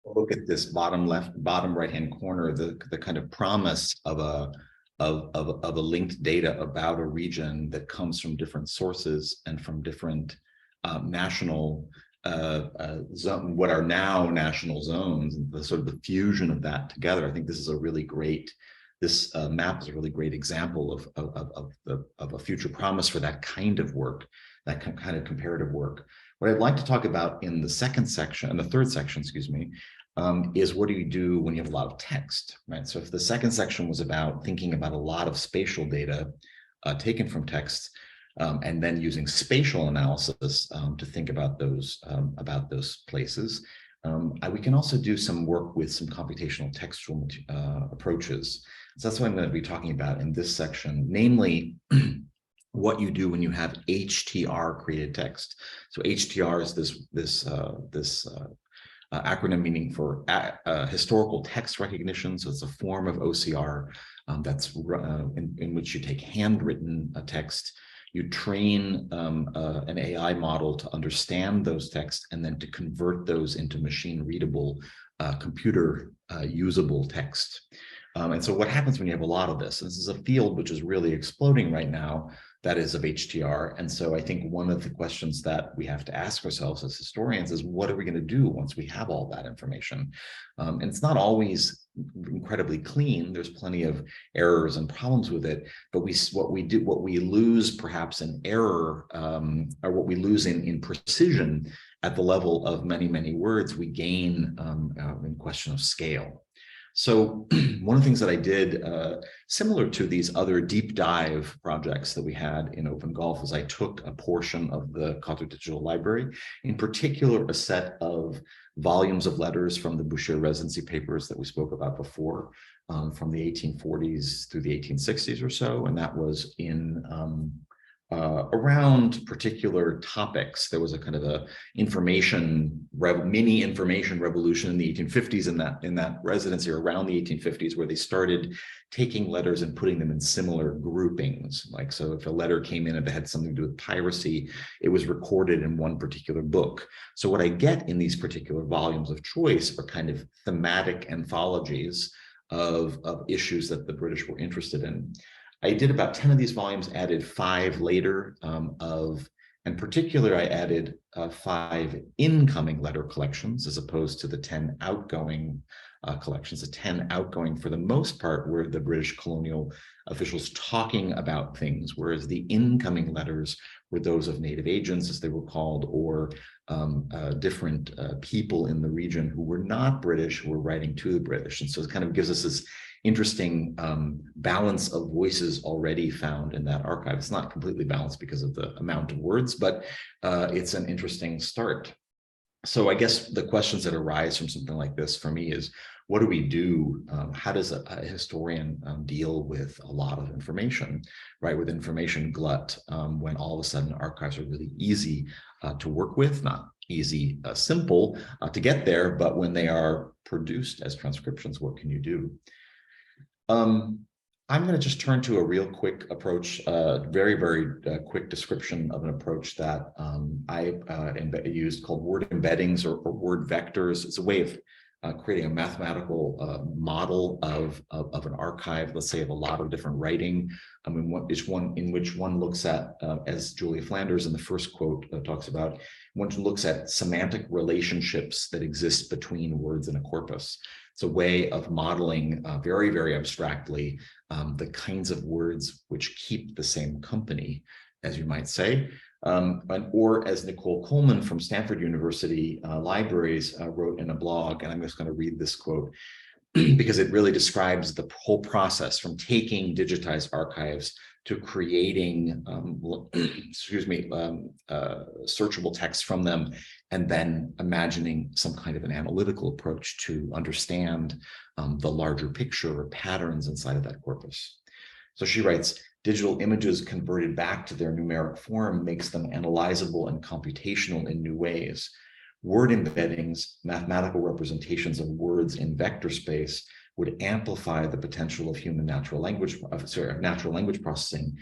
look at this bottom right-hand corner, the kind of promise of a linked data about a region that comes from different sources and from different national what are now national zones, and the sort of the fusion of that together. I think this is a really great. This map is a really great example of a future promise for that kind of work, that kind of comparative work. What I'd like to talk about in the third section, excuse me, is what do you do when you have a lot of text, right? So if the second section was about thinking about a lot of spatial data taken from text, and then using spatial analysis to think about those places, we can also do some work with some computational textual approaches. So that's what I'm going to be talking about in this section, namely what you do when you have HTR created text. So HTR is this acronym meaning for historical text recognition. So it's a form of OCR that's in which you take handwritten text, you train an AI model to understand those texts, and then to convert those into machine readable, computer usable text. And so what happens when you have a lot of this? This is a field which is really exploding right now, that is of HTR. And so I think one of the questions that we have to ask ourselves as historians is, what are we going to do once we have all that information? And it's not always incredibly clean. There's plenty of errors and problems with it. But what we lose perhaps in error, or what we lose in precision at the level of many, many words, we gain in question of scale. So one of the things that I did, similar to these other deep dive projects that we had in OpenGulf, is I took a portion of the Qatar Digital Library, in particular a set of volumes of letters from the Boucher residency papers that we spoke about before, from the 1840s through the 1860s or so, and that was in around particular topics. There was a kind of a mini information revolution in the 1850s in that residency, or around the 1850s, where they started taking letters and putting them in similar groupings. Like, so if a letter came in and it had something to do with piracy, it was recorded in one particular book. So what I get in these particular volumes of choice are kind of thematic anthologies of issues that the British were interested in. I did about 10 of these volumes, added 5 later in particular, I added 5 incoming letter collections as opposed to the 10 outgoing collections. The 10 outgoing, for the most part, were the British colonial officials talking about things, whereas the incoming letters were those of native agents, as they were called, or different people in the region who were not British, who were writing to the British. And so it kind of gives us this interesting balance of voices already found in that archive. It's not completely balanced because of the amount of words, but it's an interesting start. So I guess the questions that arise from something like this for me is, what do we do? How does a historian deal with a lot of information, right? With information glut, when all of a sudden archives are really easy to work with, not easy, simple to get there, but when they are produced as transcriptions, what can you do? I'm going to just turn to a real quick approach, very quick description of an approach that I used called word embeddings or word vectors. It's a way of creating a mathematical model of an archive, let's say, of a lot of different writing, in which one looks at, as Julia Flanders in the first quote talks about, one looks at semantic relationships that exist between words in a corpus. It's a way of modeling very abstractly the kinds of words which keep the same company, as you might say. Or as Nicole Coleman from Stanford University Libraries wrote in a blog, and I'm just going to read this quote because it really describes the whole process from taking digitized archives to creating, searchable text from them, and then imagining some kind of an analytical approach to understand the larger picture or patterns inside of that corpus. So she writes, digital images converted back to their numeric form makes them analyzable and computational in new ways. Word embeddings, mathematical representations of words in vector space, would amplify the potential of natural language processing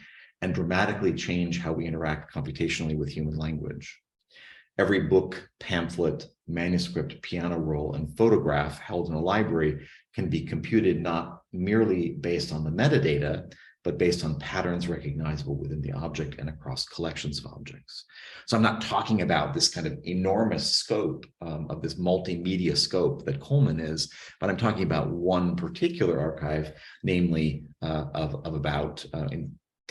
and dramatically change how we interact computationally with human language. Every book, pamphlet, manuscript, piano roll, and photograph held in a library can be computed not merely based on the metadata, but based on patterns recognizable within the object and across collections of objects. So I'm not talking about this kind of enormous scope of this multimedia scope that Coleman is, but I'm talking about one particular archive, namely of about,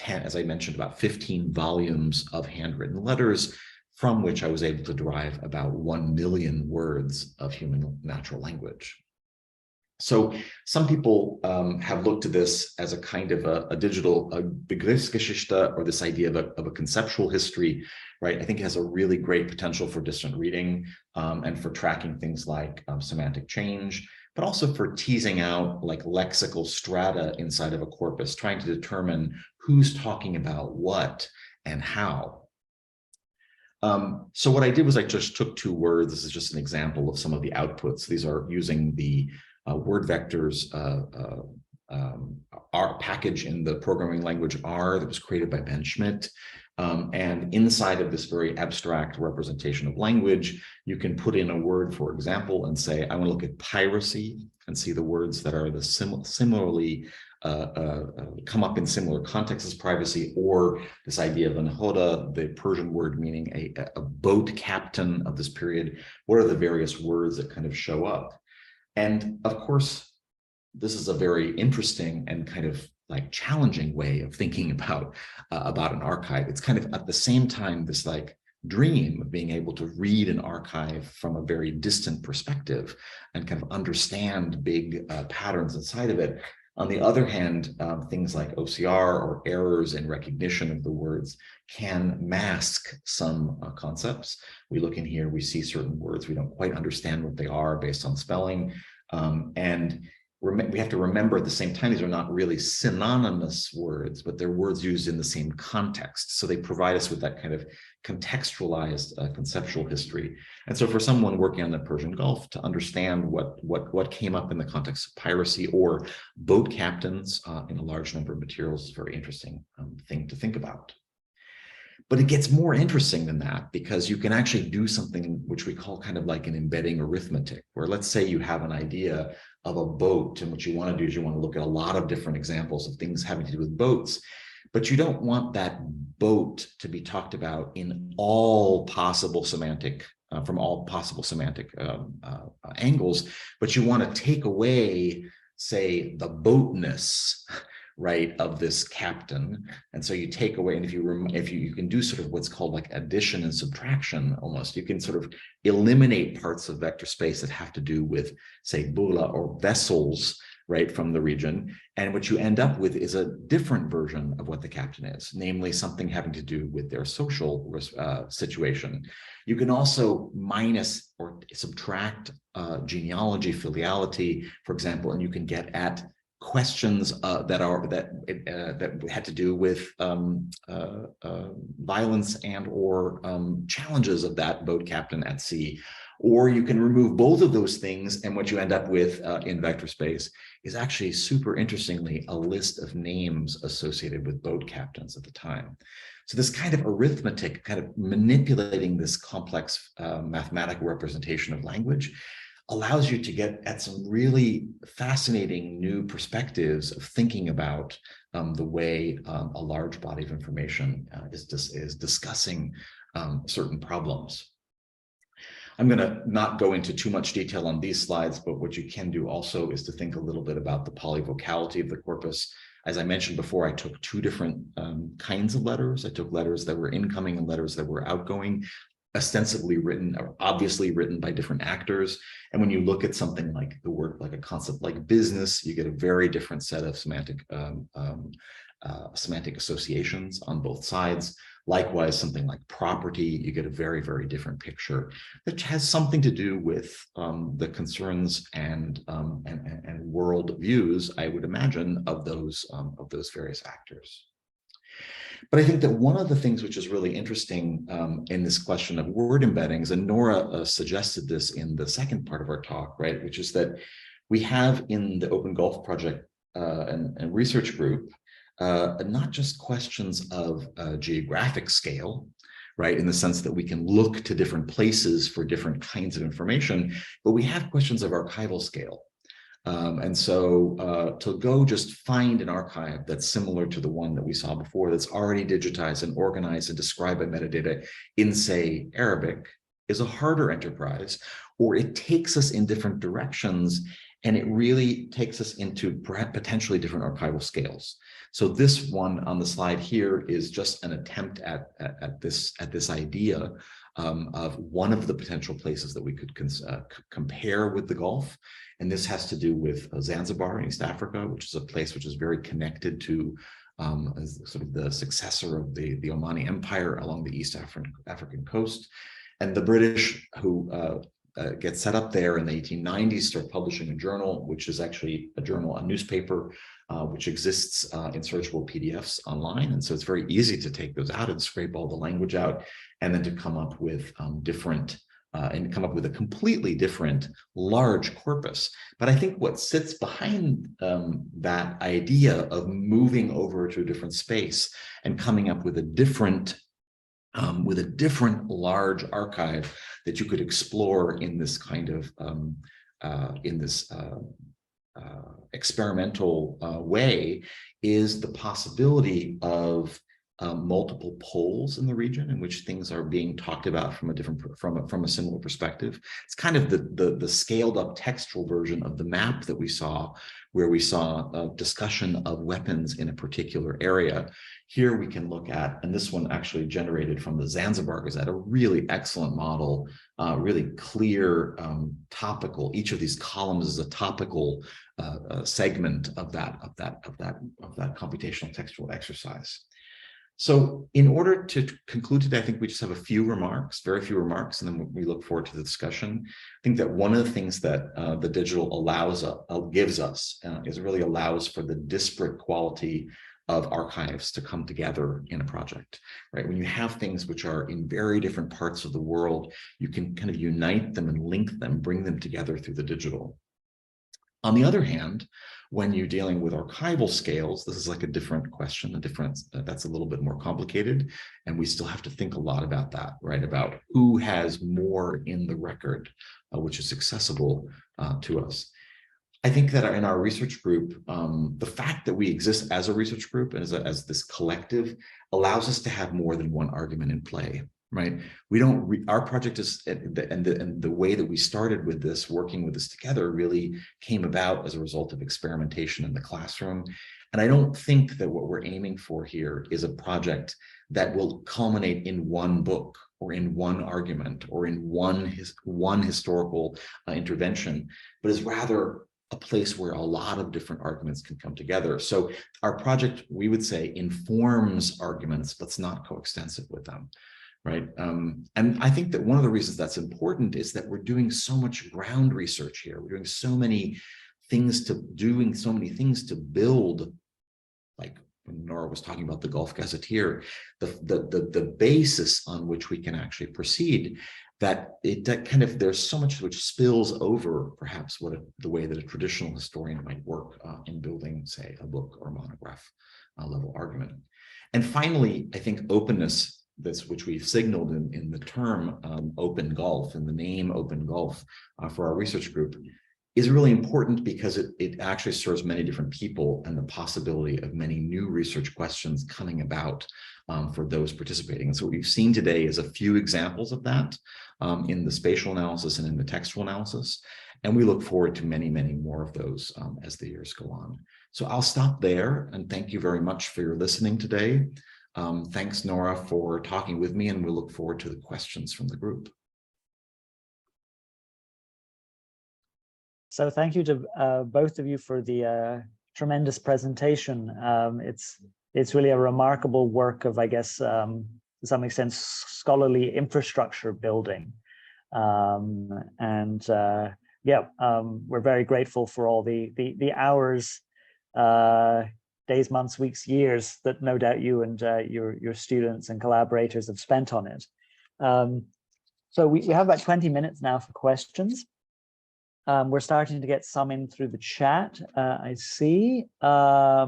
as I mentioned, about 15 volumes of handwritten letters, from which I was able to derive about 1 million words of human natural language. So some people have looked at this as a kind of a digital Begriffsgeschichte, or this idea of a conceptual history, right? I think it has a really great potential for distant reading and for tracking things like semantic change, but also for teasing out like lexical strata inside of a corpus, trying to determine who's talking about what and how. So what I did was I just took 2 words. This is just an example of some of the outputs. These are using the word vectors R package in the programming language R that was created by Ben Schmidt. And inside of this very abstract representation of language, you can put in a word, for example, and say, I want to look at piracy and see the words that are the similarly come up in similar contexts as privacy, or this idea of anhoda, the Persian word meaning a boat captain of this period. What are the various words that kind of show up? And of course, this is a very interesting and kind of like challenging way of thinking about an archive. It's kind of at the same time this like dream of being able to read an archive from a very distant perspective and kind of understand big patterns inside of it. On the other hand, things like OCR or errors in recognition of the words can mask some concepts. We look in here, we see certain words, we don't quite understand what they are based on spelling. And we have to remember at the same time, these are not really synonymous words, but they're words used in the same context. So they provide us with that kind of contextualized conceptual history. And so for someone working on the Persian Gulf to understand what came up in the context of piracy or boat captains in a large number of materials is a very interesting thing to think about. But it gets more interesting than that, because you can actually do something which we call kind of like an embedding arithmetic, where let's say you have an idea of a boat, and what you want to do is you want to look at a lot of different examples of things having to do with boats, but you don't want that boat to be talked about in all possible semantic, from all possible semantic angles, but you want to take away, say, the boatness, right, of this captain. And so you take away, and if you can do sort of what's called like addition and subtraction almost, you can sort of eliminate parts of vector space that have to do with, say, bula or vessels, right, from the region. And what you end up with is a different version of what the captain is, namely something having to do with their social situation. You can also minus or subtract genealogy, filiality, for example, and you can get at questions that had to do with violence and or challenges of that boat captain at sea. Or you can remove both of those things, and what you end up with in vector space is actually, super interestingly, a list of names associated with boat captains at the time. So this kind of arithmetic, kind of manipulating this complex mathematical representation of language, allows you to get at some really fascinating new perspectives of thinking about the way a large body of information is discussing certain problems. I'm going to not go into too much detail on these slides, but what you can do also is to think a little bit about the polyvocality of the corpus. As I mentioned before, I took two different kinds of letters. I took letters that were incoming and letters that were outgoing, ostensibly written or obviously written by different actors. And when you look at something like the word, like a concept like business, you get a very different set of semantic associations on both sides. Likewise, something like property, you get a very, very different picture that has something to do with the concerns and world views, I would imagine, of those various actors. But I think that one of the things which is really interesting in this question of word embeddings, and Nora suggested this in the second part of our talk, right, which is that we have in the OpenGulf project and research group, not just questions of geographic scale, right, in the sense that we can look to different places for different kinds of information, but we have questions of archival scale. And so to go just find an archive that's similar to the one that we saw before, that's already digitized and organized and described by metadata in, say, Arabic, is a harder enterprise, or it takes us in different directions, and it really takes us into potentially different archival scales. So this one on the slide here is just an attempt at this idea of one of the potential places that we could compare with the Gulf. And this has to do with Zanzibar in East Africa, which is a place which is very connected to sort of the successor of the Omani Empire along the East African coast. And the British, who get set up there in the 1890s, start publishing a journal, which is actually a newspaper, which exists in searchable PDFs online. And so it's very easy to take those out and scrape all the language out, and then to come up with a completely different large corpus. But I think what sits behind that idea of moving over to a different space and coming up with a different large archive that you could explore in this kind of experimental way is the possibility of multiple poles in the region in which things are being talked about from a similar perspective. It's kind of the scaled up textual version of the map that we saw, where we saw a discussion of weapons in a particular area. Here we can look at, and this one actually generated from the Zanzibar Gazette, a really excellent model, really clear, topical. Each of these columns is a topical segment of that computational textual exercise. So in order to conclude today, I think we just have a few remarks, very few remarks, and then we look forward to the discussion. I think that one of the things that the digital gives us is it really allows for the disparate quality of archives to come together in a project, right? When you have things which are in very different parts of the world, you can kind of unite them and link them, bring them together through the digital. On the other hand, when you're dealing with archival scales, this is like a different question, that's a little bit more complicated, and we still have to think a lot about that, right? About who has more in the record, which is accessible to us. I think that in our research group, the fact that we exist as a research group and as this collective allows us to have more than one argument in play. Right? Our project is, and the way that we started with this, working with this together, really came about as a result of experimentation in the classroom. And I don't think that what we're aiming for here is a project that will culminate in one book or in one argument or in one historical intervention, but is rather a place where a lot of different arguments can come together. So our project, we would say, informs arguments, but it's not coextensive with them. Right. And I think that one of the reasons that's important is that we're doing so much ground research here. We're doing so many things to build, like when Nora was talking about the Gulf Gazetteer, the basis on which we can actually proceed, that there's so much which spills over perhaps the way that a traditional historian might work in building, say, a book or monograph level argument. And finally, I think openness, which we've signaled in the term OpenGulf and the name OpenGulf for our research group, is really important because it actually serves many different people and the possibility of many new research questions coming about for those participating. And so what we've seen today is a few examples of that in the spatial analysis and in the textual analysis. And we look forward to many, many more of those as the years go on. So I'll stop there and thank you very much for your listening today. Thanks, Nora, for talking with me, and we'll look forward to the questions from the group. So thank you to both of you for the tremendous presentation. It's really a remarkable work of, I guess, to some extent, scholarly infrastructure building. We're very grateful for all the hours, days, months, weeks, years that no doubt you and your students and collaborators have spent on it. So we have about 20 minutes now for questions. We're starting to get some in through the chat. I see. I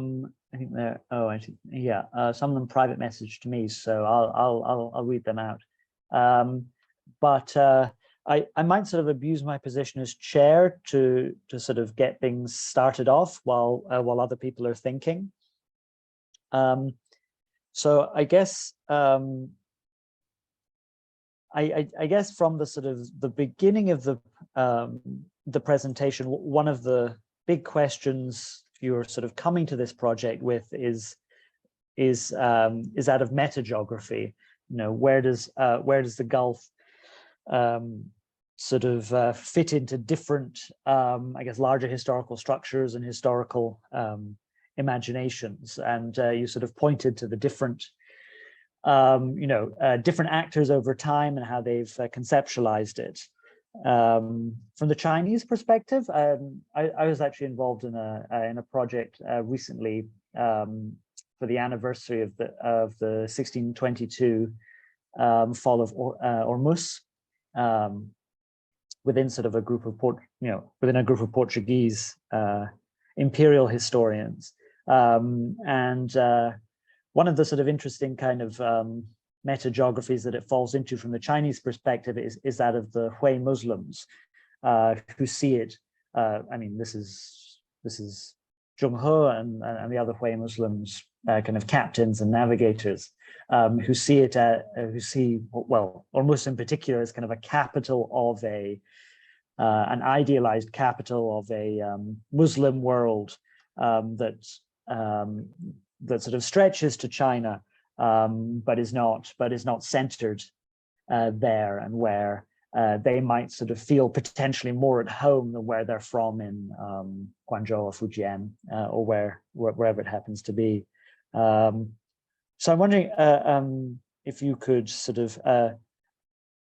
think they're. Oh, I see. Yeah. Some of them private message to me, so I'll read them out. I might sort of abuse my position as chair to sort of get things started off while other people are thinking. So I guess I guess from the sort of the beginning of the presentation, one of the big questions you're sort of coming to this project with is that of metageography. You know, where does the Gulf sort of fit into different, I guess, larger historical structures and historical imaginations? And you sort of pointed to the different, different actors over time and how they've conceptualized it. From the Chinese perspective, I was actually involved in a project recently for the anniversary of the 1622 fall of Ormuz, within sort of a group of Portuguese imperial historians, and one of the sort of interesting kind of metageographies that it falls into from the Chinese perspective is that of the Hui Muslims, who see it. I mean, this is Zheng He and the other Hui Muslims, kind of captains and navigators, who see it, Ormuz in particular as kind of a capital of an idealized capital of a Muslim world that sort of stretches to China, but is not centered there, and where they might sort of feel potentially more at home than where they're from in Guangzhou or Fujian, or wherever it happens to be. So I'm wondering if you could sort of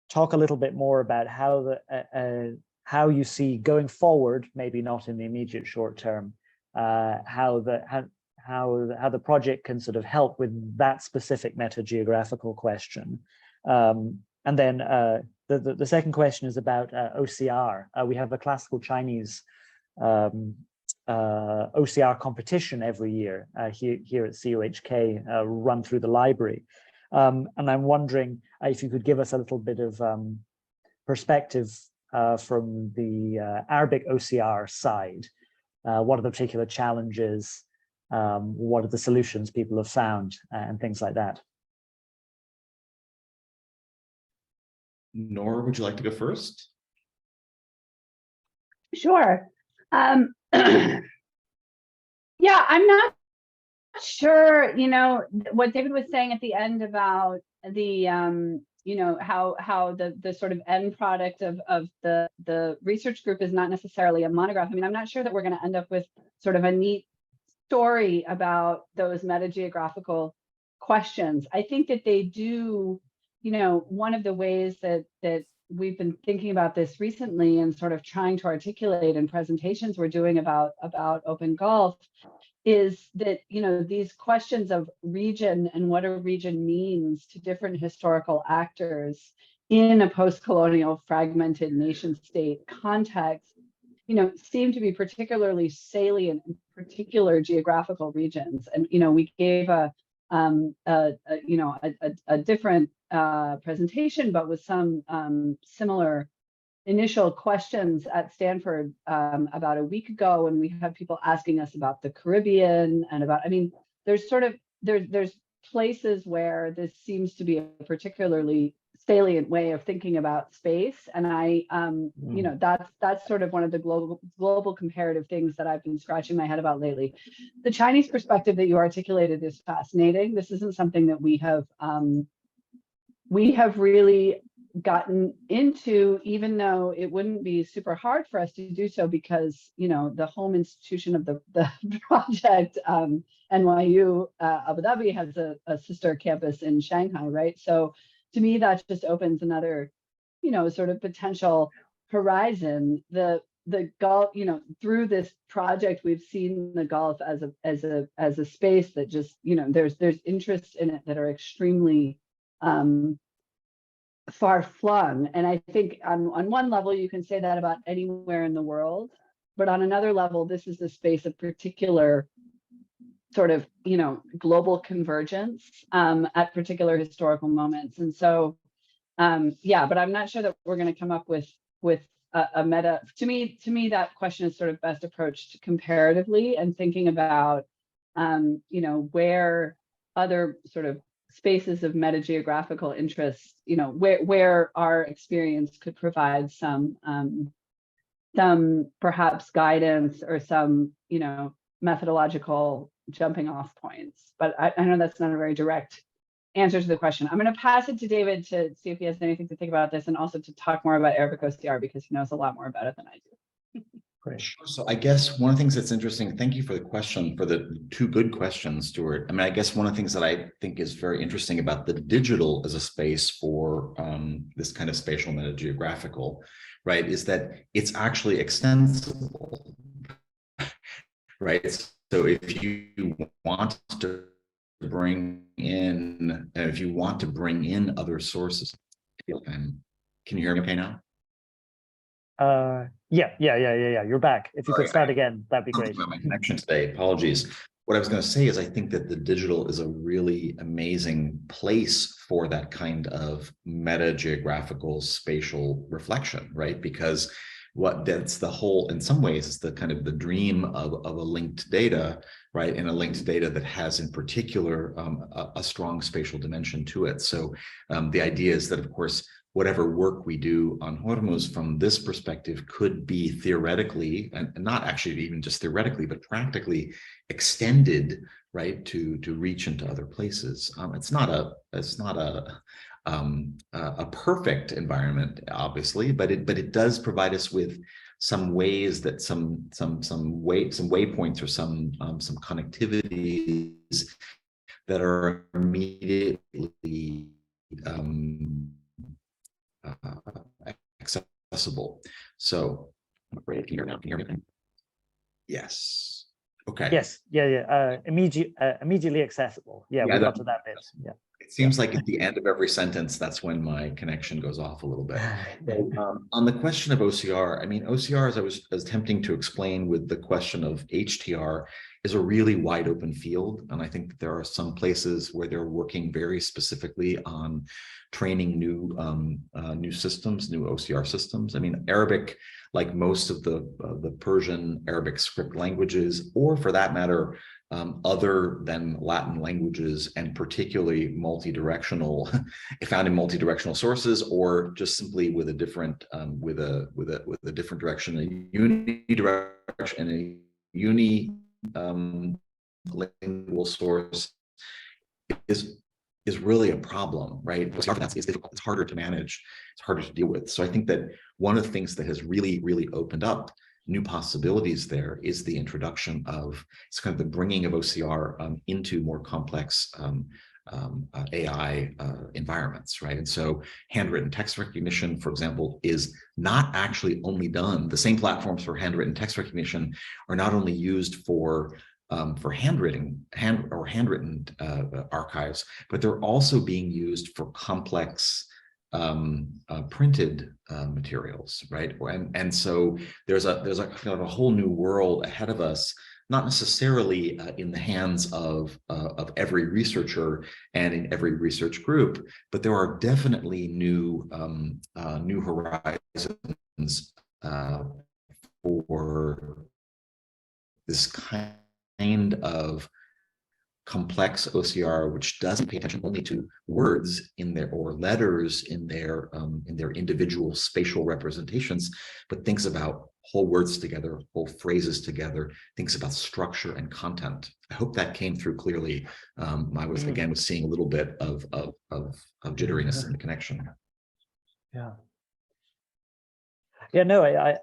talk a little bit more about how you see going forward, maybe not in the immediate short term, how the project can sort of help with that specific meta-geographical question. And then the second question is about OCR. We have a classical Chinese OCR competition every year here at COHK, run through the library. And I'm wondering if you could give us a little bit of perspective from the Arabic OCR side. What are the particular challenges? What are the solutions people have found, and things like that? Nora, would you like to go first? Sure. Yeah, I'm not sure, what David was saying at the end about the, how the sort of end product of the research group is not necessarily a monograph. I mean, I'm not sure that we're going to end up with sort of a neat story about those meta-geographical questions. I think that they do, one of the ways that we've been thinking about this recently and sort of trying to articulate in presentations we're doing about OpenGulf is that, these questions of region and what a region means to different historical actors in a post-colonial fragmented nation state context, seem to be particularly salient in particular geographical regions. And, we gave a different presentation, but with some similar initial questions at Stanford about a week ago, when we had people asking us about the Caribbean and about, there's sort of, there's places where this seems to be a particularly salient way of thinking about space. And that's sort of one of the global comparative things that I've been scratching my head about lately. The Chinese perspective that you articulated is fascinating. This isn't something that we have really gotten into, even though it wouldn't be super hard for us to do so, because the home institution of the project, NYU Abu Dhabi, has a sister campus in Shanghai, right? So to me, that just opens another sort of potential horizon. The Gulf, through this project, we've seen the Gulf as a space that just there's interests in it that are extremely far flung. And I think on one level, you can say that about anywhere in the world, but on another level, this is the space of particular sort of, global convergence at particular historical moments. And so, yeah, but I'm not sure that we're going to come up with a meta. To me, that question is sort of best approached comparatively and thinking about, where other sort of spaces of meta-geographical interest, where our experience could provide some perhaps guidance or some, methodological jumping off points. But I know that's not a very direct answer to the question. I'm going to pass it to David to see if he has anything to think about this, and also to talk more about Arabic OCR, because he knows a lot more about it than I do. Great. So I guess one of the things that's interesting, thank you for the question, for the two good questions, Stuart. I guess one of the things that I think is very interesting about the digital as a space for this kind of spatial meta-geographical, right, is that it's actually extensible, right? So if you want to bring in, other sources, can you hear me okay now? Yeah. You're back. If you could start again, that'd be great. My connection today, apologies. What I was going to say is I think that the digital is a really amazing place for that kind of meta-geographical spatial reflection, right? Because that's the whole, in some ways, it's the kind of the dream of a linked data, right? And a linked data that has in particular a strong spatial dimension to it. So the idea is that, of course, whatever work we do on Hormuz from this perspective could be theoretically, and not actually even just theoretically, but practically extended, right, to reach into other places. It's not a perfect environment, obviously, but it does provide us with some ways that some waypoints or some connectivities that are immediately accessible. So I'm afraid can you hear me? Yes. Okay. Yes. Yeah. Immediately accessible. Yeah, we got to that bit. Yeah. It seems like at the end of every sentence, that's when my connection goes off a little bit. So, on the question of OCR, I mean, OCR, as I was attempting to explain with the question of HTR, is a really wide open field. And I think that there are some places where they're working very specifically on training new systems, new OCR systems. I mean, Arabic, like most of the Persian Arabic script languages, or for that matter, other than Latin languages, and particularly multi-directional, found in multi-directional sources, or just simply with a different with a different direction, a unidirection, and a lingual source is really a problem, right? It's difficult. It's harder to manage. It's harder to deal with. So I think that one of the things that has really opened up new possibilities there is the introduction of, it's kind of the bringing of OCR into more complex AI environments, right? And so handwritten text recognition, for example, is not actually only done, the same platforms for handwritten text recognition are not only used for handwritten archives, but they're also being used for complex printed materials, right? And so there's a kind of a whole new world ahead of us, not necessarily in the hands of every researcher and in every research group, but there are definitely new horizons for this kind of complex OCR, which doesn't pay attention only to words in their or letters in their individual spatial representations, but thinks about whole words together, whole phrases together, thinks about structure and content. I hope that came through clearly. I was seeing a little bit of jitteriness in the connection. Yeah. Yeah. No, I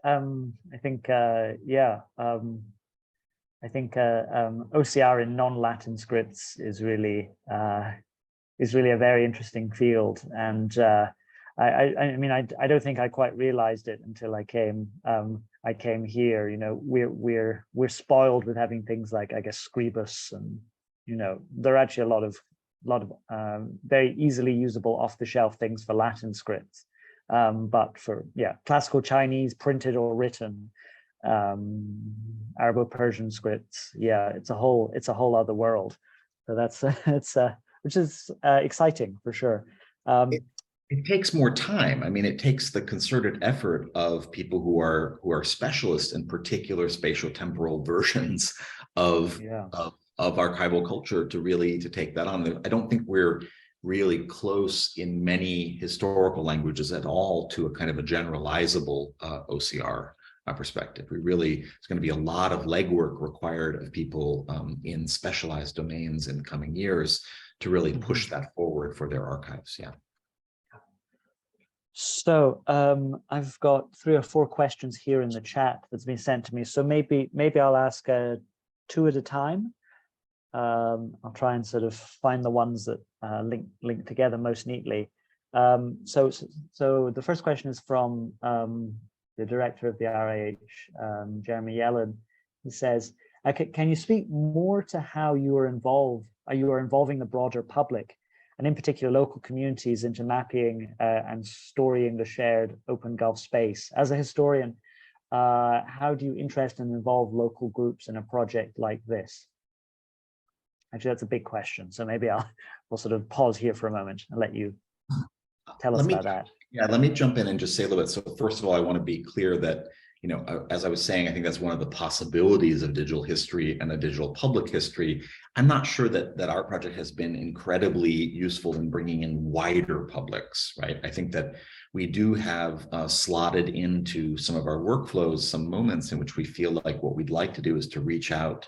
think I think OCR in non-Latin scripts is really a very interesting field, and I mean I don't think I quite realized it until I came here. You know, we're spoiled with having things like, I guess, Scribus, and you know there are actually a lot of very easily usable off-the-shelf things for Latin scripts, but for classical Chinese, printed or written, Arabo-Persian scripts, it's a whole other world. So that's which is exciting for sure. It takes more time. I mean, it takes the concerted effort of people who are specialists in particular spatial temporal versions of archival culture to take that on. I don't think we're really close in many historical languages at all to a kind of a generalizable OCR perspective. It's going to be a lot of legwork required of people in specialized domains in the coming years to really push that forward for their archives. Yeah. So I've got 3 or 4 questions here in the chat that's been sent to me. So maybe I'll ask 2 at a time. I'll try and sort of find the ones that link together most neatly. So the first question is from the director of the RIH, Jeremy Yellen. He says, can you speak more to how you are involving the broader public, and in particular local communities, into mapping and storying the shared OpenGulf space? As a historian, how do you interest and involve local groups in a project like this? Actually, that's a big question. So maybe we'll sort of pause here for a moment and let you tell us about that. Yeah, let me jump in and just say a little bit. So first of all, I want to be clear that, you know, as I was saying, I think that's one of the possibilities of digital history and a digital public history. I'm not sure that our project has been incredibly useful in bringing in wider publics, right? I think that we do have slotted into some of our workflows some moments in which we feel like what we'd like to do is to reach out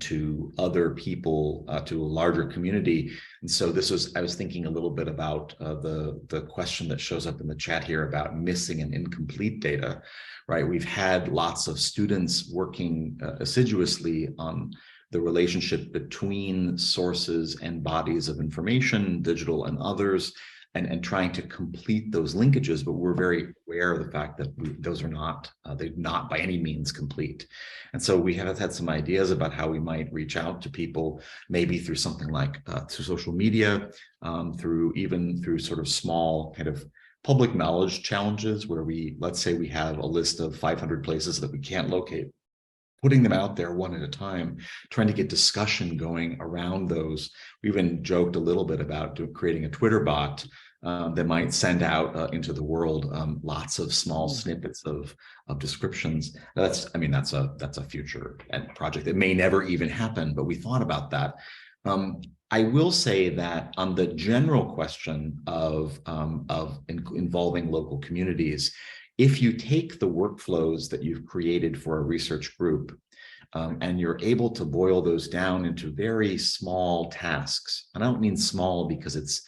to other people, to a larger community. And so I was thinking a little bit about the question that shows up in the chat here about missing and incomplete data, right? We've had lots of students working assiduously on the relationship between sources and bodies of information, digital and others, and trying to complete those linkages. But we're very aware of the fact that those are not, they're not by any means complete. And so we have had some ideas about how we might reach out to people, maybe through something like through social media, through sort of small kind of public knowledge challenges where let's say we have a list of 500 places that we can't locate, putting them out there one at a time, trying to get discussion going around those. We even joked a little bit about creating a Twitter bot that might send out into the world lots of small snippets of descriptions. That's a future project that may never even happen, but we thought about that. I will say that on the general question of involving local communities, if you take the workflows that you've created for a research group and you're able to boil those down into very small tasks, and I don't mean small because it's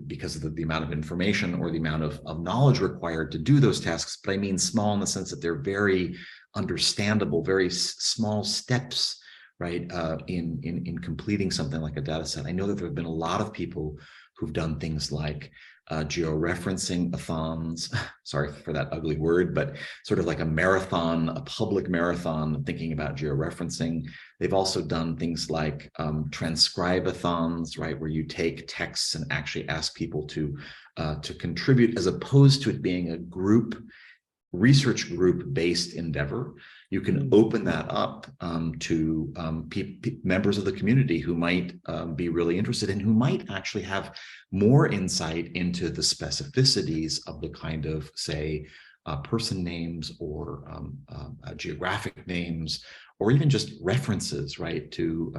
because of the amount of information or the amount of knowledge required to do those tasks, but I mean small in the sense that they're very understandable, very small steps, right, in completing something like a data set. I know that there have been a lot of people who've done things like georeferencing-a-thons, sorry for that ugly word, but sort of like a marathon, a public marathon, thinking about georeferencing. They've also done things like transcribe-a-thons, right, where you take texts and actually ask people to contribute, as opposed to it being a research group-based endeavor. You can open that up to members of the community who might be really interested and who might actually have more insight into the specificities of the kind of, say, person names or geographic names, or even just references, right, to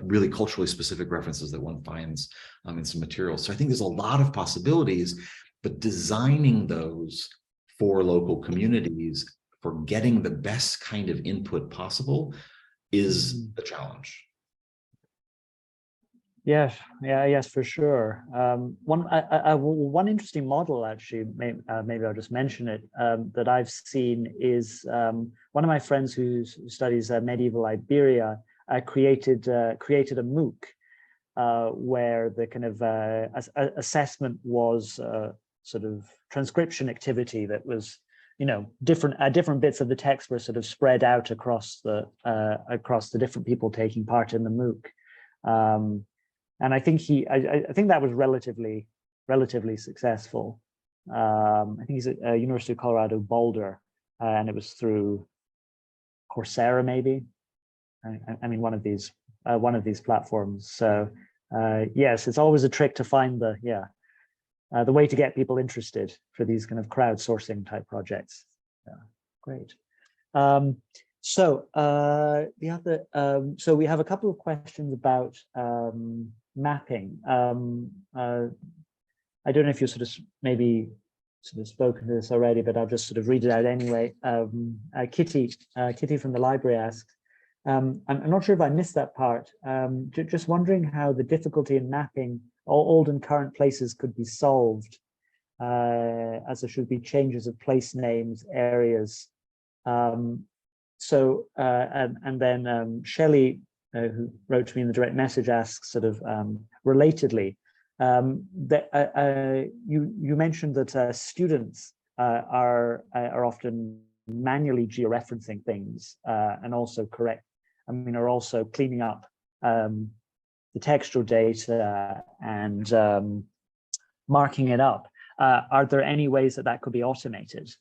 really culturally specific references that one finds in some materials. So I think there's a lot of possibilities, but designing those for local communities, for getting the best kind of input possible, is a challenge. Yes, yes, for sure. One interesting model, actually, maybe I'll just mention it, that I've seen is one of my friends who studies medieval Iberia created a MOOC where the kind of assessment was sort of transcription activity that was, different bits of the text were sort of spread out across the different people taking part in the MOOC. And I think I think that was relatively successful. I think he's at University of Colorado Boulder, and it was through Coursera, maybe. I mean, one of these platforms. So yes, it's always a trick to find the way to get people interested for these kind of crowdsourcing type projects. Yeah, great. So we have a couple of questions about mapping. I don't know if you maybe spoken to this already, but I'll just sort of read it out anyway. Kitty from the library asks, I'm not sure if I missed that part. Just wondering how the difficulty in mapping all old and current places could be solved, as there should be changes of place names, areas. And then Shelley, who wrote to me in the direct message, asks sort of relatedly, that you mentioned that students are often manually georeferencing things and also are also cleaning up the textual data and marking it up. Are there any ways that could be automated?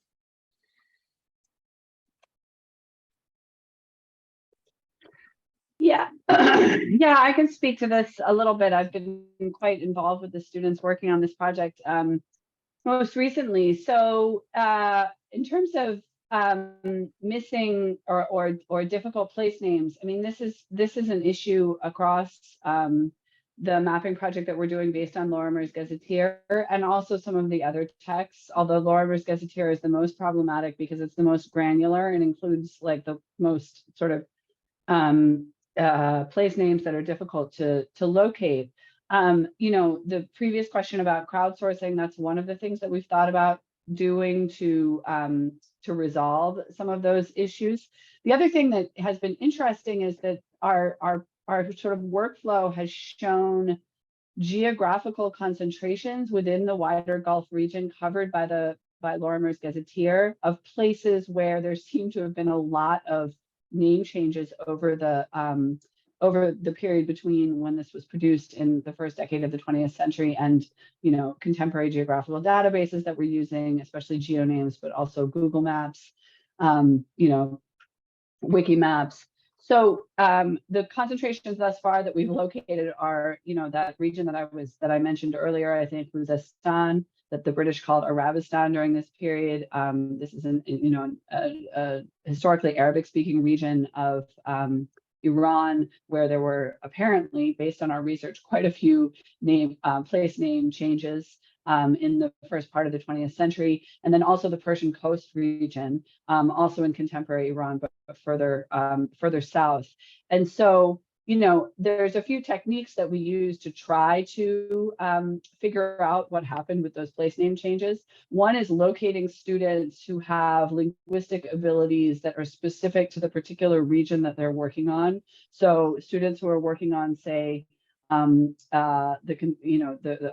Yeah, yeah, I can speak to this a little bit. I've been quite involved with the students working on this project most recently. So in terms of missing or difficult place names, I mean, this is an issue across the mapping project that we're doing based on Lorimer's Gazetteer and also some of the other texts, although Lorimer's Gazetteer is the most problematic because it's the most granular and includes like the most sort of place names that are difficult to locate. The previous question about crowdsourcing, that's one of the things that we've thought about doing to to resolve some of those issues. The other thing that has been interesting is that our sort of workflow has shown geographical concentrations within the wider Gulf region covered by Lorimer's Gazetteer of places where there seem to have been a lot of name changes over the period between when this was produced in the first decade of the 20th century and, you know, contemporary geographical databases that we're using, especially GeoNames, but also Google Maps, you know, Wiki Maps. So the concentrations thus far that we've located are, you know, that region that I mentioned earlier, I think Khuzestan, that the British called Arabistan during this period. This is a historically Arabic-speaking region of Iran, where there were apparently, based on our research, quite a few place name changes in the first part of the 20th century, and then also the Persian coast region, also in contemporary Iran, but further south. And so, you know, there's a few techniques that we use to try to figure out what happened with those place name changes. One is locating students who have linguistic abilities that are specific to the particular region that they're working on. So students who are working on, say, a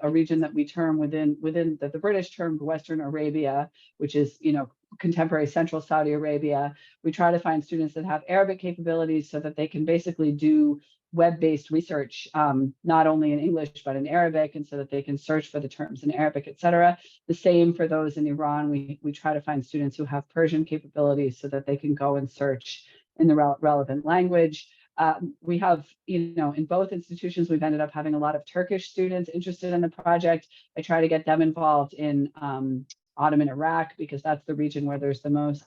region that we term within the British termed Western Arabia, which is, you know, contemporary central Saudi Arabia. We try to find students that have Arabic capabilities so that they can basically do web-based research, not only in English, but in Arabic, and so that they can search for the terms in Arabic, et cetera. The same for those in Iran. We try to find students who have Persian capabilities so that they can go and search in the relevant language. We have, you know, in both institutions, we've ended up having a lot of Turkish students interested in the project. I try to get them involved in Ottoman Iraq, because that's the region where there's the most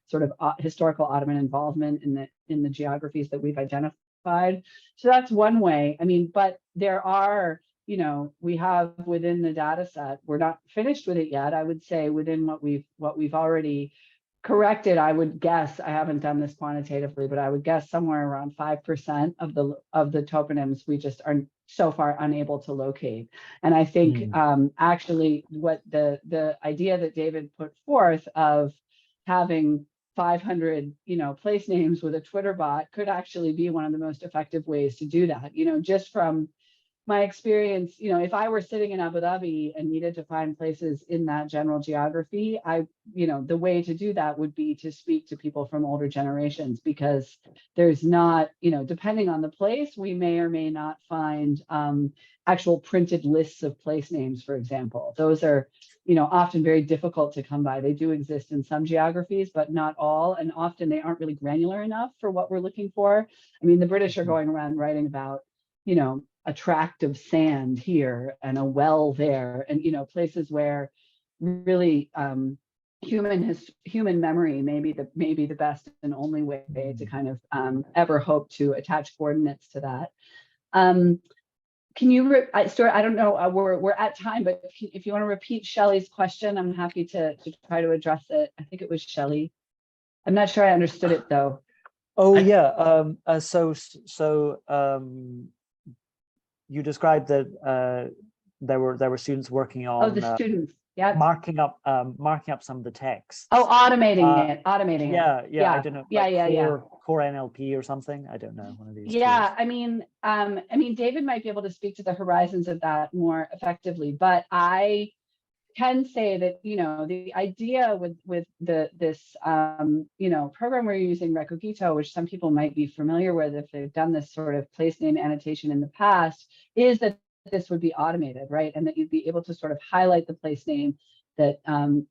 sort of historical Ottoman involvement in the geographies that we've identified. So that's one way. I mean, but there are, you know, we have within the data set, we're not finished with it yet. I would say within what we've already corrected, I would guess, I haven't done this quantitatively, but I would guess somewhere around 5% of the toponyms we just are so far unable to locate. And I think actually what the idea that David put forth of having 500, you know, place names with a Twitter bot could actually be one of the most effective ways to do that. You know, just from my experience, you know, if I were sitting in Abu Dhabi and needed to find places in that general geography, you know, the way to do that would be to speak to people from older generations, because there's not, you know, depending on the place, we may or may not find actual printed lists of place names, for example. Those are, you know, often very difficult to come by. They do exist in some geographies, but not all. And often they aren't really granular enough for what we're looking for. I mean, the British are going around writing about, you know, a tract of sand here and a well there, and, you know, places where really human memory may be the best and only way to kind of ever hope to attach coordinates to that. Can you, Stuart, I don't know, we're at time, but if you want to repeat Shelley's question, I'm happy to try to address it. I think it was Shelley. I'm not sure I understood it though. Oh yeah. You described that there were students working on the students, yeah, marking up some of the text. Oh, automating it. Yeah. I don't know. Yeah. Core NLP or something. I don't know, one of these. Yeah, tools. I mean, David might be able to speak to the horizons of that more effectively, but I can say that, you know, the idea with this you know, program we're using, Recogito, which some people might be familiar with if they've done this sort of place name annotation in the past, is that this would be automated, right? And that you'd be able to sort of highlight the place name, that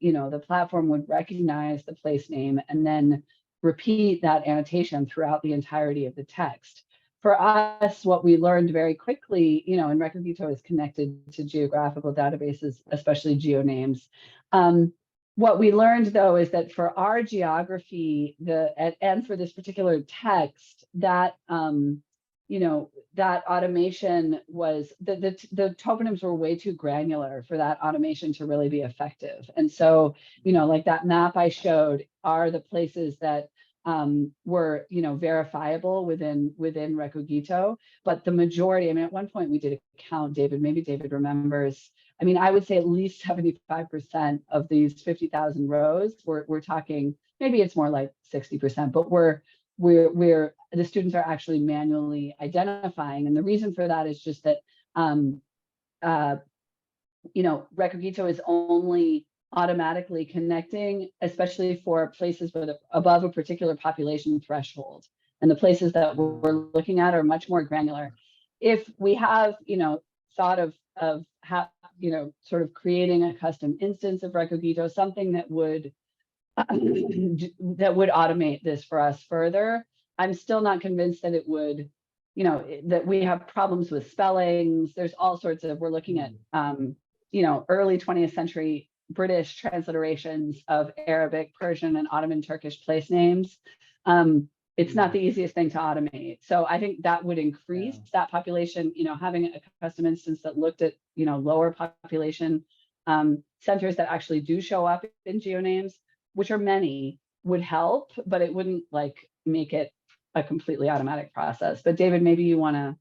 you know, the platform would recognize the place name and then repeat that annotation throughout the entirety of the text. For us, what we learned very quickly, you know, and Recogito is connected to geographical databases, especially GeoNames. What we learned, though, is that for our geography, and for this particular text, that you know, that automation was the toponyms were way too granular for that automation to really be effective. And so, you know, like that map I showed are the places that were, you know, verifiable within Recogito, but the majority, I mean, at one point we did a count, David, maybe David remembers, I mean, I would say at least 75% of these 50,000 rows, we're talking, maybe it's more like 60%, but the students are actually manually identifying. And the reason for that is just that, Recogito is only automatically connecting, especially for places with above a particular population threshold. And the places that we're looking at are much more granular. If we have, thought of how, sort of creating a custom instance of Recogito, something that would automate this for us further, I'm still not convinced that it would, that we have problems with spellings. There's all sorts of, we're looking at, early 20th century British transliterations of Arabic, Persian, and Ottoman Turkish place names. It's not the easiest thing to automate. So I think that would increase that population, having a custom instance that looked at, lower population centers that actually do show up in geonames, which are many, would help, but it wouldn't make it a completely automatic process. But David, maybe you want to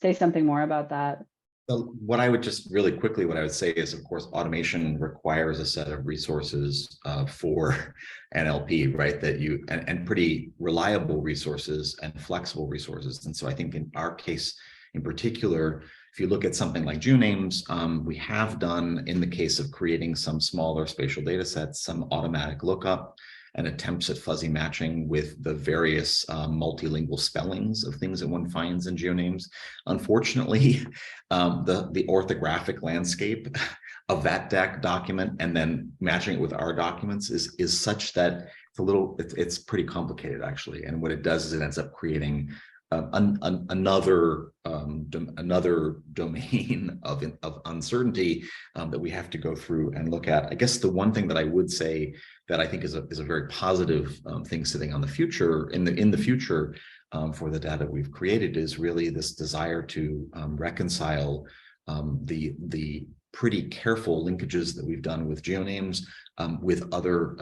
say something more about that. So what I would just really quickly, what I would say is, of course, automation requires a set of resources for NLP, right? That you, and pretty reliable resources and flexible resources. And so I think in our case in particular, if you look at something like geonames, we have done, in the case of creating some smaller spatial data sets, some automatic lookup and attempts at fuzzy matching with the various multilingual spellings of things that one finds in geonames. Unfortunately, the orthographic landscape of that document and then matching it with our documents is such that it's pretty complicated, actually. And what it does is it ends up creating another domain of uncertainty that we have to go through and look at. I guess the one thing that I would say that I think is a very positive thing sitting on the future in the future for the data we've created is really this desire to reconcile the pretty careful linkages that we've done with geonames with other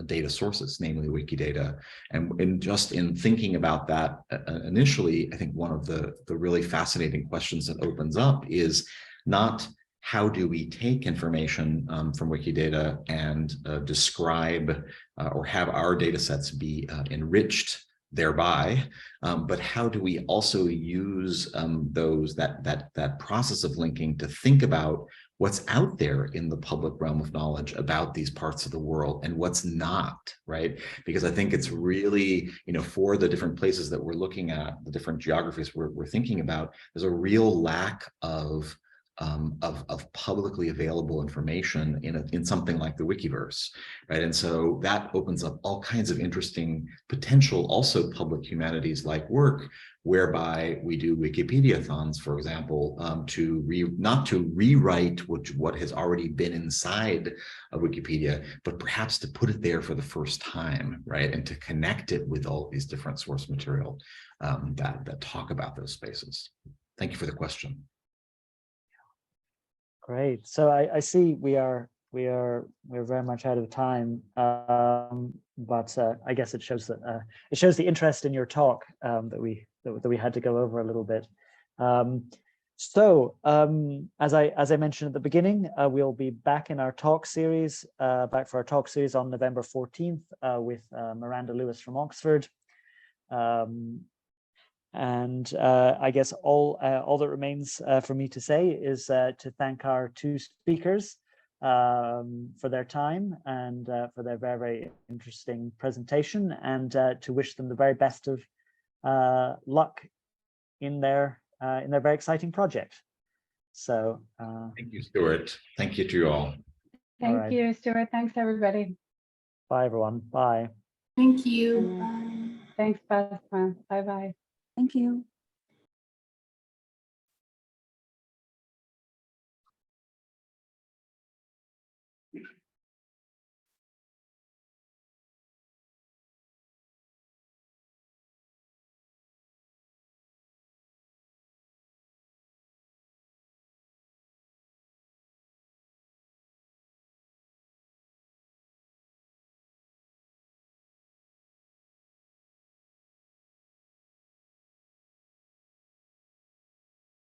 data sources, namely Wikidata. And just in thinking about that initially, I think one of the really fascinating questions that opens up is not how do we take information from Wikidata and describe or have our data sets be enriched thereby, but how do we also use that process of linking to think about what's out there in the public realm of knowledge about these parts of the world and what's not, right? Because I think it's really, for the different places that we're looking at, the different geographies we're thinking about, there's a real lack of publicly available information in something like the Wikiverse, right? And so that opens up all kinds of interesting potential, also public humanities-like work, whereby we do Wikipedia-thons, for example, not to rewrite what has already been inside of Wikipedia, but perhaps to put it there for the first time, right? And to connect it with all these different source material that talk about those spaces. Thank you for the question. Great. So I see we're very much out of time, but I guess it shows the interest in your talk that we had to go over a little bit. So as I mentioned at the beginning, we'll be back in our talk series, back for our talk series on November 14th with Miranda Lewis from Oxford. And I guess all that remains for me to say is to thank our two speakers for their time and for their very, very interesting presentation, and to wish them the very best of luck in their very exciting project. So thank you, Stuart. Thank you to you all. Thank you, Stuart. Thanks, everybody. Bye, everyone. Bye. Thank you. Bye. Thanks, Beth. Bye-bye. Thank you.